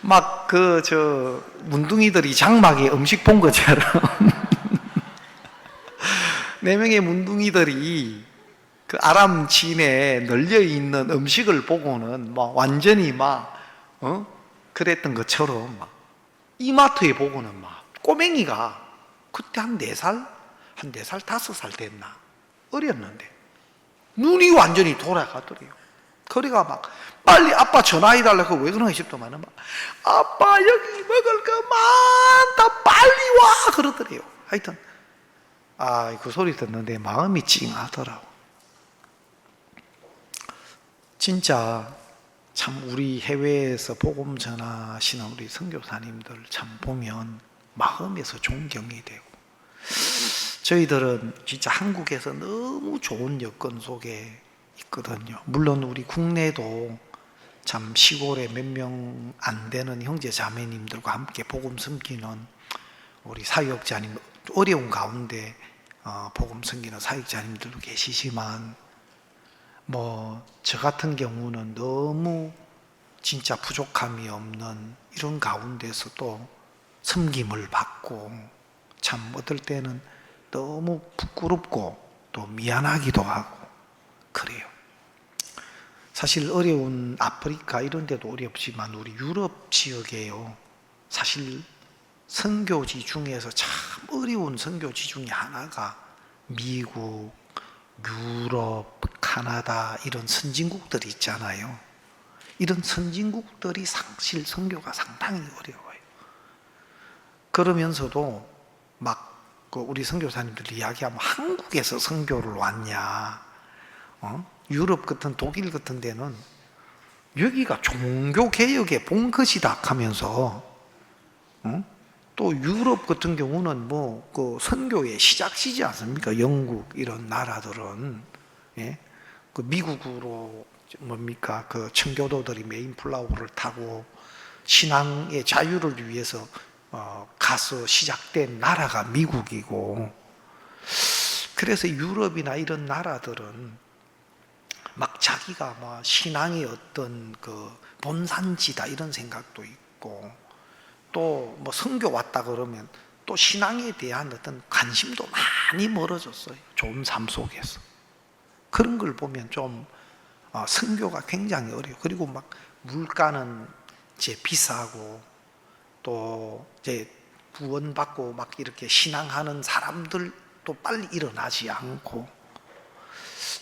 A: 막 문둥이들이 장막에 음식 본 것처럼 4명의 문둥이들이 그 아람 진에 널려 있는 음식을 보고는 막 완전히 그랬던 것처럼, 막 이마트에 보고는 막 꼬맹이가 그때 한 4살? 한 4살, 5살 됐나? 어렸는데 눈이 완전히 돌아가더래요. 그래가 막 빨리 아빠 전화해달라고 왜 그러나 싶더만은 막 아빠 여기 먹을 거 많다 빨리 와 그러더래요. 하여튼 그 소리 듣는데 마음이 찡하더라고. 진짜 참 우리 해외에서 복음 전하시는 우리 선교사님들 참 보면 마음에서 존경이 되고, 저희들은 진짜 한국에서 너무 좋은 여건 속에 있거든요. 물론 우리 국내도 참 시골에 몇 명 안 되는 형제 자매님들과 함께 복음 섬기는 우리 사역자님, 어려운 가운데 복음 섬기는 사역자님들도 계시지만, 저 같은 경우는 너무 진짜 부족함이 없는 이런 가운데서 또 섬김을 받고, 참 어떨 때는 너무 부끄럽고 또 미안하기도 하고 그래요. 사실 어려운 아프리카 이런 데도 어렵지만 우리 유럽 지역에요, 사실 선교지 중에서 참 어려운 선교지 중에 하나가 미국, 유럽, 카나다 이런 선진국들이 있잖아요. 이런 선진국들이 사실 선교가 상당히 어려워요. 그러면서도 막 우리 선교사님들이 이야기하면 한국에서 선교를 왔냐, 유럽 같은 독일 같은 데는 여기가 종교개혁의 본것이다 하면서, 또 유럽 같은 경우는 그 선교의 시작시지 않습니까? 영국 이런 나라들은, 그 미국으로 그 청교도들이 메인플라워를 타고 신앙의 자유를 위해서 가서 시작된 나라가 미국이고, 그래서 유럽이나 이런 나라들은 막 자기가 신앙의 어떤 그 본산지다 이런 생각도 있고, 또 선교 왔다 그러면 또 신앙에 대한 어떤 관심도 많이 멀어졌어요. 좋은 삶 속에서. 그런 걸 보면 좀 선교가 굉장히 어려워요. 그리고 막 물가는 이제 비싸고, 또 이제 구원받고 막 이렇게 신앙하는 사람들도 빨리 일어나지 않고,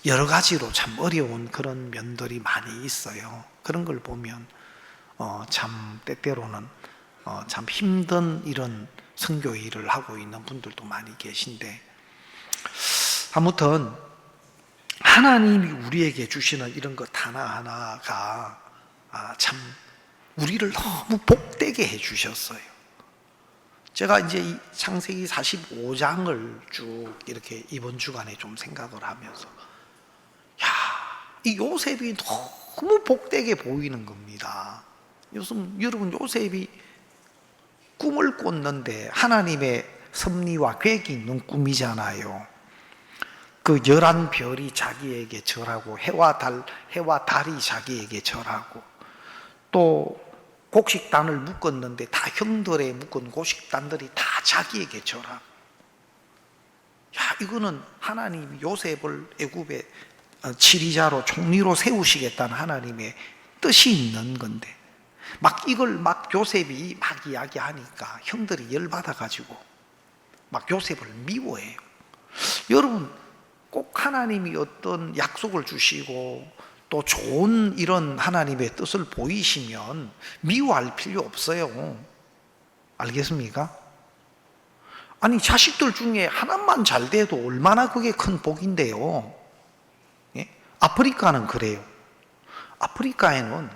A: 여러 가지로 참 어려운 그런 면들이 많이 있어요. 그런 걸 보면 참 때때로는 참 힘든 이런 선교 일을 하고 있는 분들도 많이 계신데, 아무튼 하나님이 우리에게 주시는 이런 것 하나하나가 참 우리를 너무 복되게 해주셨어요. 제가 이제 이 창세기 45장을 쭉 이렇게 이번 주간에 좀 생각을 하면서, 이 요셉이 너무 복되게 보이는 겁니다. 여러분 요셉이 꿈을 꿨는데 하나님의 섭리와 계획이 있는 꿈이잖아요. 그 11별이 자기에게 절하고 해와 달이 자기에게 절하고, 또 곡식단을 묶었는데 다 형들에 묶은 곡식단들이 다 자기에게 절하고, 이거는 하나님이 요셉을 애굽의 지리자로 총리로 세우시겠다는 하나님의 뜻이 있는 건데, 막 이걸 막 요셉이 막 이야기하니까 형들이 열받아가지고 막 요셉을 미워해요. 여러분, 꼭 하나님이 어떤 약속을 주시고 또 좋은 이런 하나님의 뜻을 보이시면 미워할 필요 없어요. 알겠습니까? 아니 자식들 중에 하나만 잘 돼도 얼마나 그게 큰 복인데요. 예? 아프리카는 그래요. 아프리카에는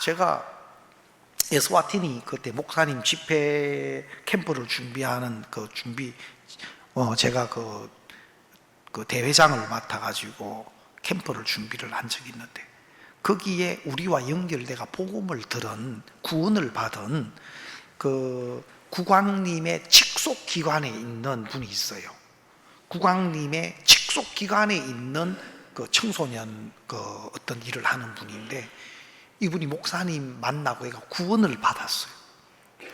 A: 제가 에스와티니 그때 목사님 집회 캠프를 준비하는 제가 그 대회장을 맡아가지고 캠프를 준비를 한 적이 있는데 거기에 우리와 연결돼가 복음을 들은 구원을 받은 그 국왕님의 직속 기관에 있는 분이 있어요. 국왕님의 직속 기관에 있는 그 청소년 어떤 일을 하는 분인데 이분이 목사님 만나고 얘가 구원을 받았어요.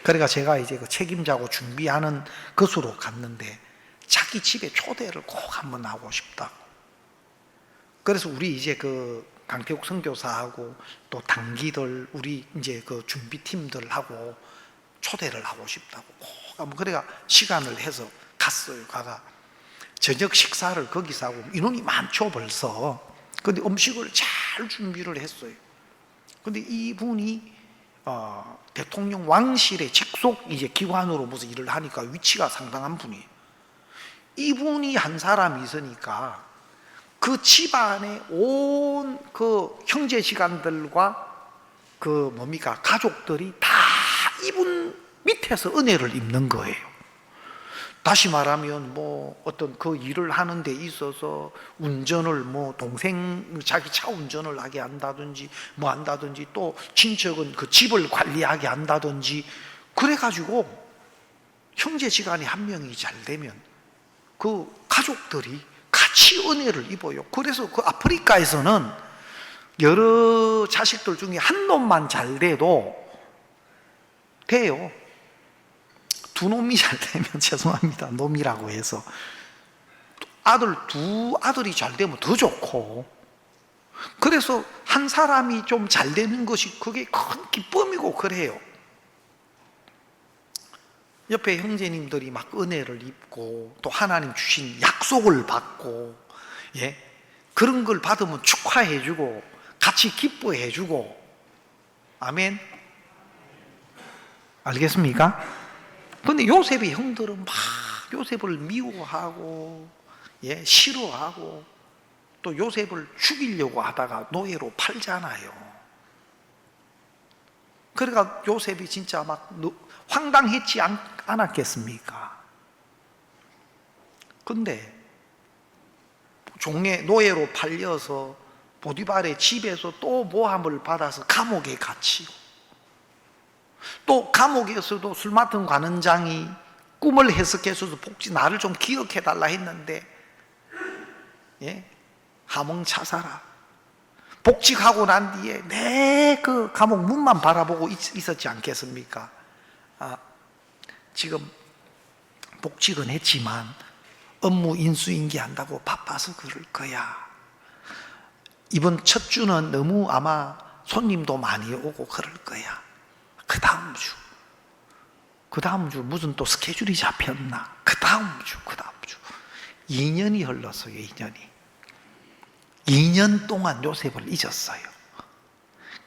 A: 그러니까 제가 이제 그 책임자고 준비하는 것으로 갔는데 자기 집에 초대를 꼭 한번 하고 싶다고. 그래서 우리 이제 그 강태국 선교사하고 또 당기들 우리 이제 그 준비팀들하고 초대를 하고 싶다고 꼭 그래가 시간을 해서 갔어요. 가가 저녁 식사를 거기서 하고 인원이 많죠 벌써. 근데 음식을 잘 준비를 했어요. 근데 이분이 대통령 왕실의 직속 이제 기관으로 무슨 일을 하니까 위치가 상당한 분이에요. 이분이 한 사람이 있으니까 그 집안의 온 그 형제지간들과 가족들이 다 이분 밑에서 은혜를 입는 거예요. 다시 말하면 어떤 그 일을 하는 데 있어서 운전을 동생 자기 차 운전을 하게 한다든지 한다든지 또 친척은 그 집을 관리하게 한다든지 그래가지고 형제지간이 한 명이 잘 되면 그 가족들이 같이 은혜를 입어요. 그래서 그 아프리카에서는 여러 자식들 중에 한 놈만 잘 돼도 돼요. 두 놈이 잘 되면 죄송합니다. 놈이라고 해서 두 아들이 잘 되면 더 좋고 그래서 한 사람이 좀 잘 되는 것이 그게 큰 기쁨이고 그래요. 옆에 형제님들이 막 은혜를 입고 또 하나님 주신 약속을 받고 그런 걸 받으면 축하해주고 같이 기뻐해주고 아멘. 알겠습니까? 근데 요셉의 형들은 막 요셉을 미워하고 싫어하고 또 요셉을 죽이려고 하다가 노예로 팔잖아요. 그러니까 요셉이 진짜 막 황당했지 않았겠습니까? 근데 종의 노예로 팔려서 보디발의 집에서 또 모함을 받아서 감옥에 갇히고 또 감옥에서도 술 맡은 관원장이 꿈을 해석해서도 나를 좀 기억해달라 했는데 하몽차사라 복직하고 난 뒤에 내 그 감옥 문만 바라보고 있었지 않겠습니까? 지금 복직은 했지만 업무 인수인계한다고 바빠서 그럴 거야. 이번 첫 주는 너무 아마 손님도 많이 오고 그럴 거야. 그 다음 주 무슨 또 스케줄이 잡혔나? 그 다음 주 2년이 흘렀어요. 2년 동안 요셉을 잊었어요.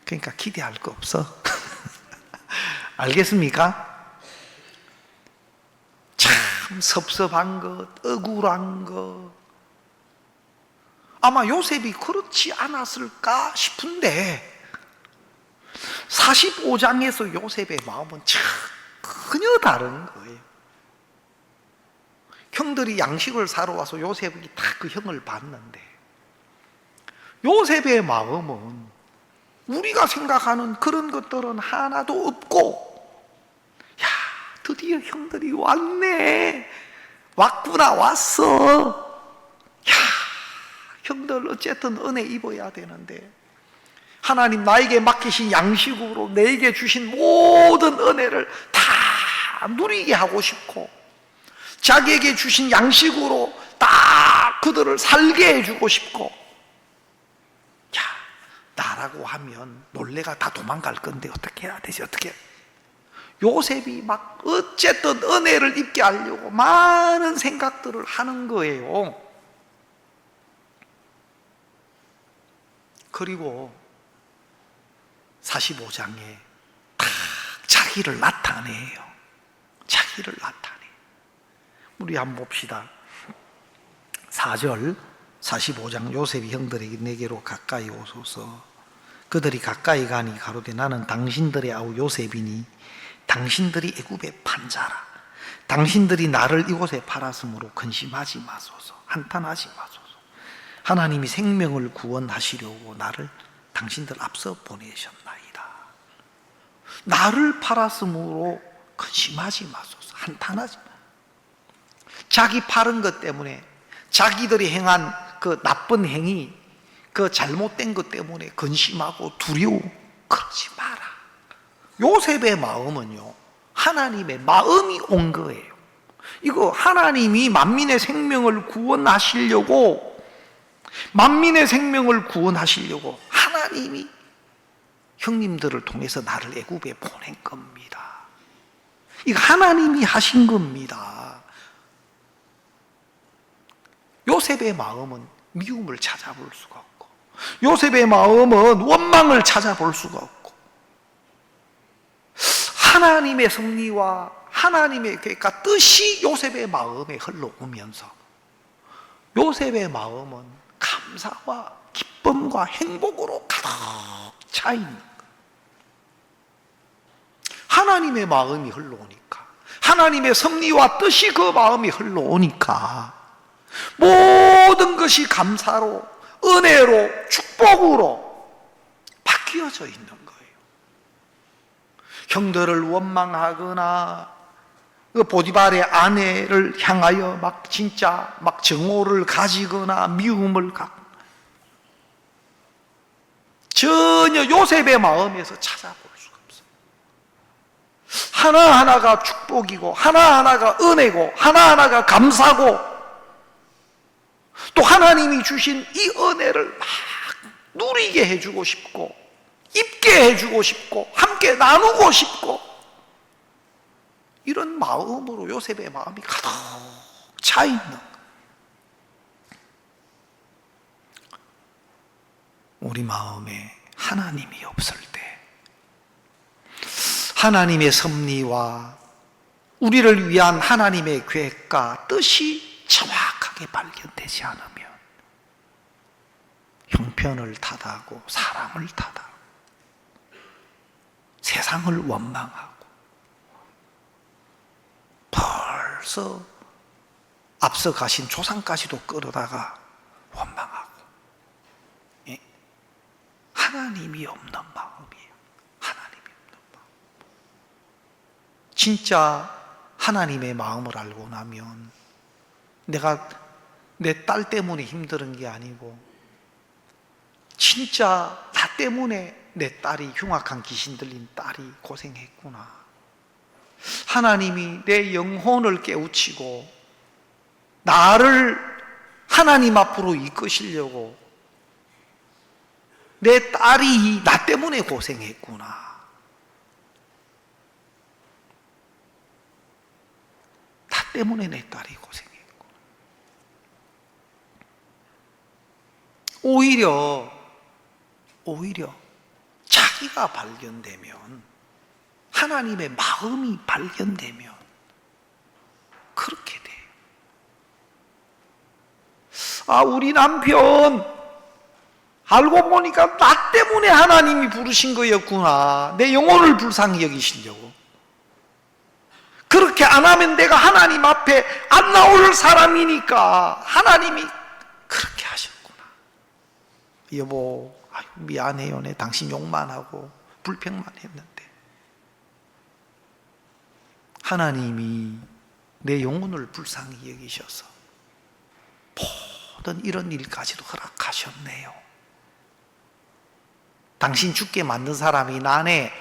A: 그러니까 기대할 거 없어. 알겠습니까? 참 섭섭한 것, 억울한 것. 아마 요셉이 그렇지 않았을까 싶은데 45장에서 요셉의 마음은 전혀 다른 거예요. 형들이 양식을 사러 와서 요셉이 다 그 형을 봤는데 요셉의 마음은 우리가 생각하는 그런 것들은 하나도 없고 드디어 형들이 왔어. 형들 어쨌든 은혜 입어야 되는데 하나님 나에게 맡기신 양식으로 내게 주신 모든 은혜를 다 누리게 하고 싶고 자기에게 주신 양식으로 딱 그들을 살게 해주고 싶고 나라고 하면 놀래가 다 도망갈 건데 어떻게 해야 되지? 요셉이 막 어쨌든 은혜를 입게 하려고 많은 생각들을 하는 거예요. 그리고 45장에 딱 자기를 나타내요. 자기를 나타내. 우리 한번 봅시다. 4절 45장 요셉이 형들에게 내게로 가까이 오소서. 그들이 가까이 가니 가로되 나는 당신들의 아우 요셉이니 당신들이 애굽의 판자라. 당신들이 나를 이곳에 팔았으므로 근심하지 마소서. 한탄하지 마소서. 하나님이 생명을 구원하시려고 나를 당신들 앞서 보내셨나이다. 나를 팔았으므로 근심하지 마소서. 한탄하지 마. 자기 팔은 것 때문에, 자기들이 행한 그 나쁜 행위, 그 잘못된 것 때문에 근심하고 두려워 그러지 마라. 요셉의 마음은요, 하나님의 마음이 온 거예요. 이거 하나님이 만민의 생명을 구원하시려고, 만민의 생명을 구원하시려고 하나님이 형님들을 통해서 나를 애굽에 보낸 겁니다. 이거 하나님이 하신 겁니다. 요셉의 마음은 미움을 찾아볼 수가 없고, 요셉의 마음은 원망을 찾아볼 수가 없고, 하나님의 섭리와 하나님의 계획과 뜻이 요셉의 마음에 흘러오면서 요셉의 마음은 감사와 기쁨과 행복으로 가득 차 있는 거예요. 하나님의 마음이 흘러오니까, 하나님의 섭리와 뜻이 그 마음이 흘러오니까 모든 것이 감사로, 은혜로, 축복으로 바뀌어져 있는 거예요. 형들을 원망하거나 그 보디발의 아내를 향하여 막 진짜 막 정오를 가지거나 미움을 갖고, 전혀 요셉의 마음에서 찾아볼 수가 없어요. 하나하나가 축복이고, 하나하나가 은혜고, 하나하나가 감사고, 또 하나님이 주신 이 은혜를 막 누리게 해주고 싶고, 입게 해주고 싶고, 함께 나누고 싶고, 이런 마음으로 요셉의 마음이 가득 차 있는 거예요. 우리 마음에 하나님이 없을 때, 하나님의 섭리와 우리를 위한 하나님의 계획과 뜻이 정확하게 발견되지 않으면 형편을 탓하고 사람을 탓하고 세상을 원망하고, 벌써 앞서 가신 조상까지도 끌어다가 원망하고, 하나님이 없는 마음이에요. 하나님이 없는 마음. 진짜 하나님의 마음을 알고 나면 내가 내 딸 때문에 힘든 게 아니고, 진짜 나 때문에 내 딸이, 흉악한 귀신 들린 딸이 고생했구나. 하나님이 내 영혼을 깨우치고 나를 하나님 앞으로 이끄시려고 내 딸이 나 때문에 고생했구나. 나 때문에 내 딸이 고생했구나. 오히려 자기가 발견되면, 하나님의 마음이 발견되면 그렇게 돼요. 아, 우리 남편 알고 보니까 나 때문에 하나님이 부르신 거였구나. 내 영혼을 불쌍히 여기시려고. 그렇게 안 하면 내가 하나님 앞에 안 나올 사람이니까 하나님이 그렇게 하셨구나. 여보, 아유, 미안해요. 내 당신 욕만 하고 불평만 했는데. 하나님이 내 영혼을 불쌍히 여기셔서 모든 이런 일까지도 허락하셨네요. 당신 죽게 만든 사람이 나네.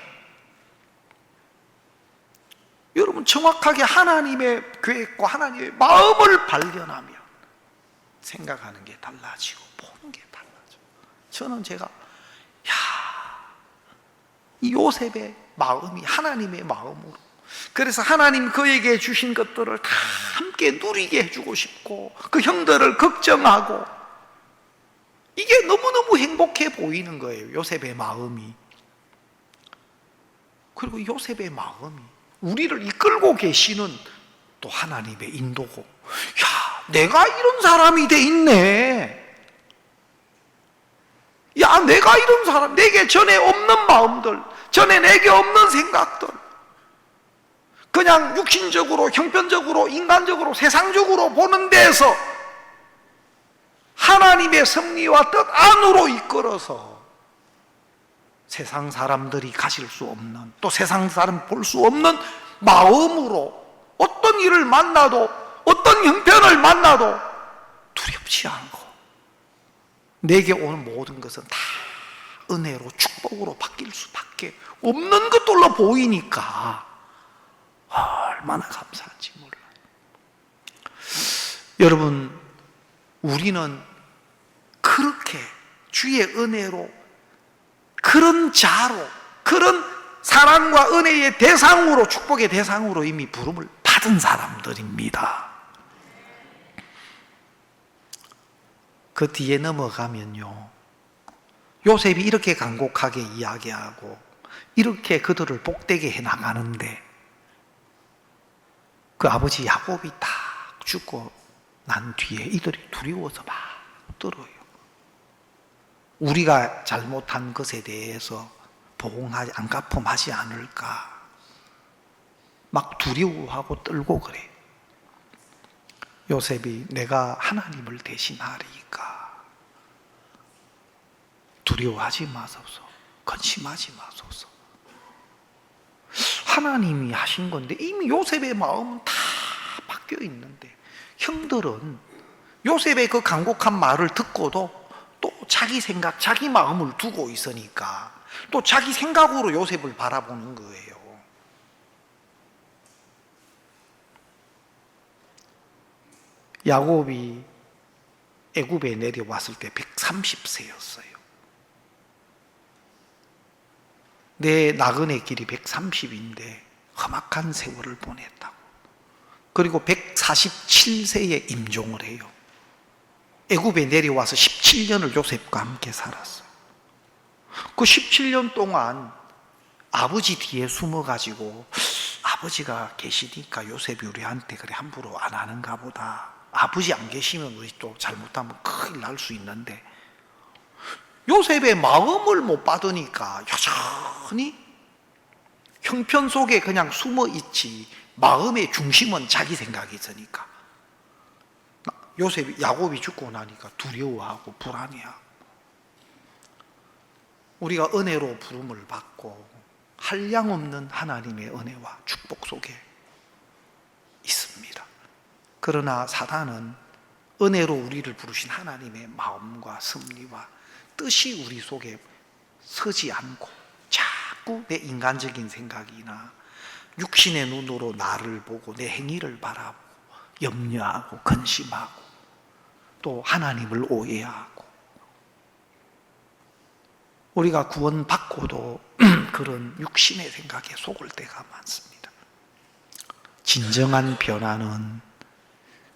A: 여러분, 정확하게 하나님의 계획과 하나님의 마음을 발견하면 생각하는 게 달라지고 보는 게 달라져. 저는 이 요셉의 마음이 하나님의 마음으로, 그래서 하나님 그에게 주신 것들을 다 함께 누리게 해주고 싶고, 그 형들을 걱정하고, 이게 너무너무 행복해 보이는 거예요, 요셉의 마음이. 그리고 요셉의 마음이 우리를 이끌고 계시는 또 하나님의 인도고, 야, 내가 이런 사람이 돼 있네. 야, 내가 이런 사람, 내게 전에 없는 마음들, 전에 내게 없는 생각들, 그냥 육신적으로, 형편적으로, 인간적으로, 세상적으로 보는 데에서 하나님의 섭리와 뜻 안으로 이끌어서 세상 사람들이 가질 수 없는, 또 세상 사람 볼 수 없는 마음으로 어떤 일을 만나도, 어떤 형편을 만나도 두렵지 않고, 내게 오는 모든 것은 다 은혜로, 축복으로 바뀔 수밖에 없는 것들로 보이니까 얼마나 감사한지 몰라요. 여러분, 우리는 그렇게 주의 은혜로, 그런 자로, 그런 사랑과 은혜의 대상으로, 축복의 대상으로 이미 부름을 받은 사람들입니다. 그 뒤에 넘어가면요, 요셉이 이렇게 간곡하게 이야기하고 이렇게 그들을 복되게 해나가는데, 그 아버지 야곱이 딱 죽고 난 뒤에 이들이 두려워서 막 떨어요. 우리가 잘못한 것에 대해서 보응하지, 안갚음하지 않을까 막 두려워하고 떨고 그래. 요셉이 내가 하나님을 대신하리까 두려워하지 마소서, 근심하지 마소서. 하나님이 하신 건데 이미 요셉의 마음은 다 바뀌어 있는데, 형들은 요셉의 그 간곡한 말을 듣고도 또 자기 생각, 자기 마음을 두고 있으니까 또 자기 생각으로 요셉을 바라보는 거예요. 야곱이 애굽에 내려왔을 때 130세였어요. 내 나그네 길이 130인데 험악한 세월을 보냈다고. 그리고 147세에 임종을 해요. 애굽에 내려와서 17년을 요셉과 함께 살았어요. 그 17년 동안 아버지 뒤에 숨어가지고, 아버지가 계시니까 요셉이 우리한테 그래 함부로 안 하는가 보다, 아버지 안 계시면 우리 또 잘못하면 큰일 날 수 있는데, 요셉의 마음을 못 받으니까 여전히 형편 속에 그냥 숨어 있지, 마음의 중심은 자기 생각이 있으니까 요셉이, 야곱이 죽고 나니까 두려워하고 불안해하고. 우리가 은혜로 부름을 받고 한량없는 하나님의 은혜와 축복 속에 있습니다. 그러나 사단은 은혜로 우리를 부르신 하나님의 마음과 섭리와 뜻이 우리 속에 서지 않고 자꾸 내 인간적인 생각이나 육신의 눈으로 나를 보고 내 행위를 바라보고 염려하고 근심하고 또 하나님을 오해하고, 우리가 구원받고도 그런 육신의 생각에 속을 때가 많습니다. 진정한 변화는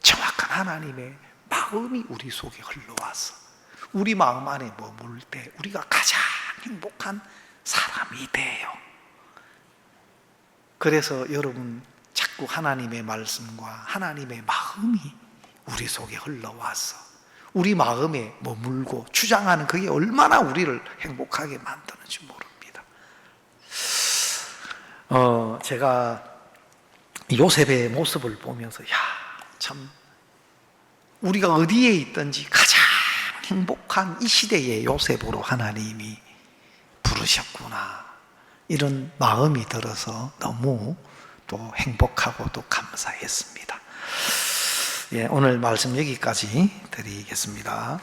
A: 정확한 하나님의 마음이 우리 속에 흘러와서 우리 마음 안에 머물 때 우리가 가장 행복한 사람이 돼요. 그래서 여러분, 자꾸 하나님의 말씀과 하나님의 마음이 우리 속에 흘러와서 우리 마음에 머물고 주장하는 그게 얼마나 우리를 행복하게 만드는지 모릅니다. 제가 요셉의 모습을 보면서, 야, 참 우리가 어디에 있든지 가장 행복한 이 시대의 요셉으로 하나님이 부르셨구나, 이런 마음이 들어서 너무 또 행복하고 또 감사했습니다. 예, 오늘 말씀 여기까지 드리겠습니다.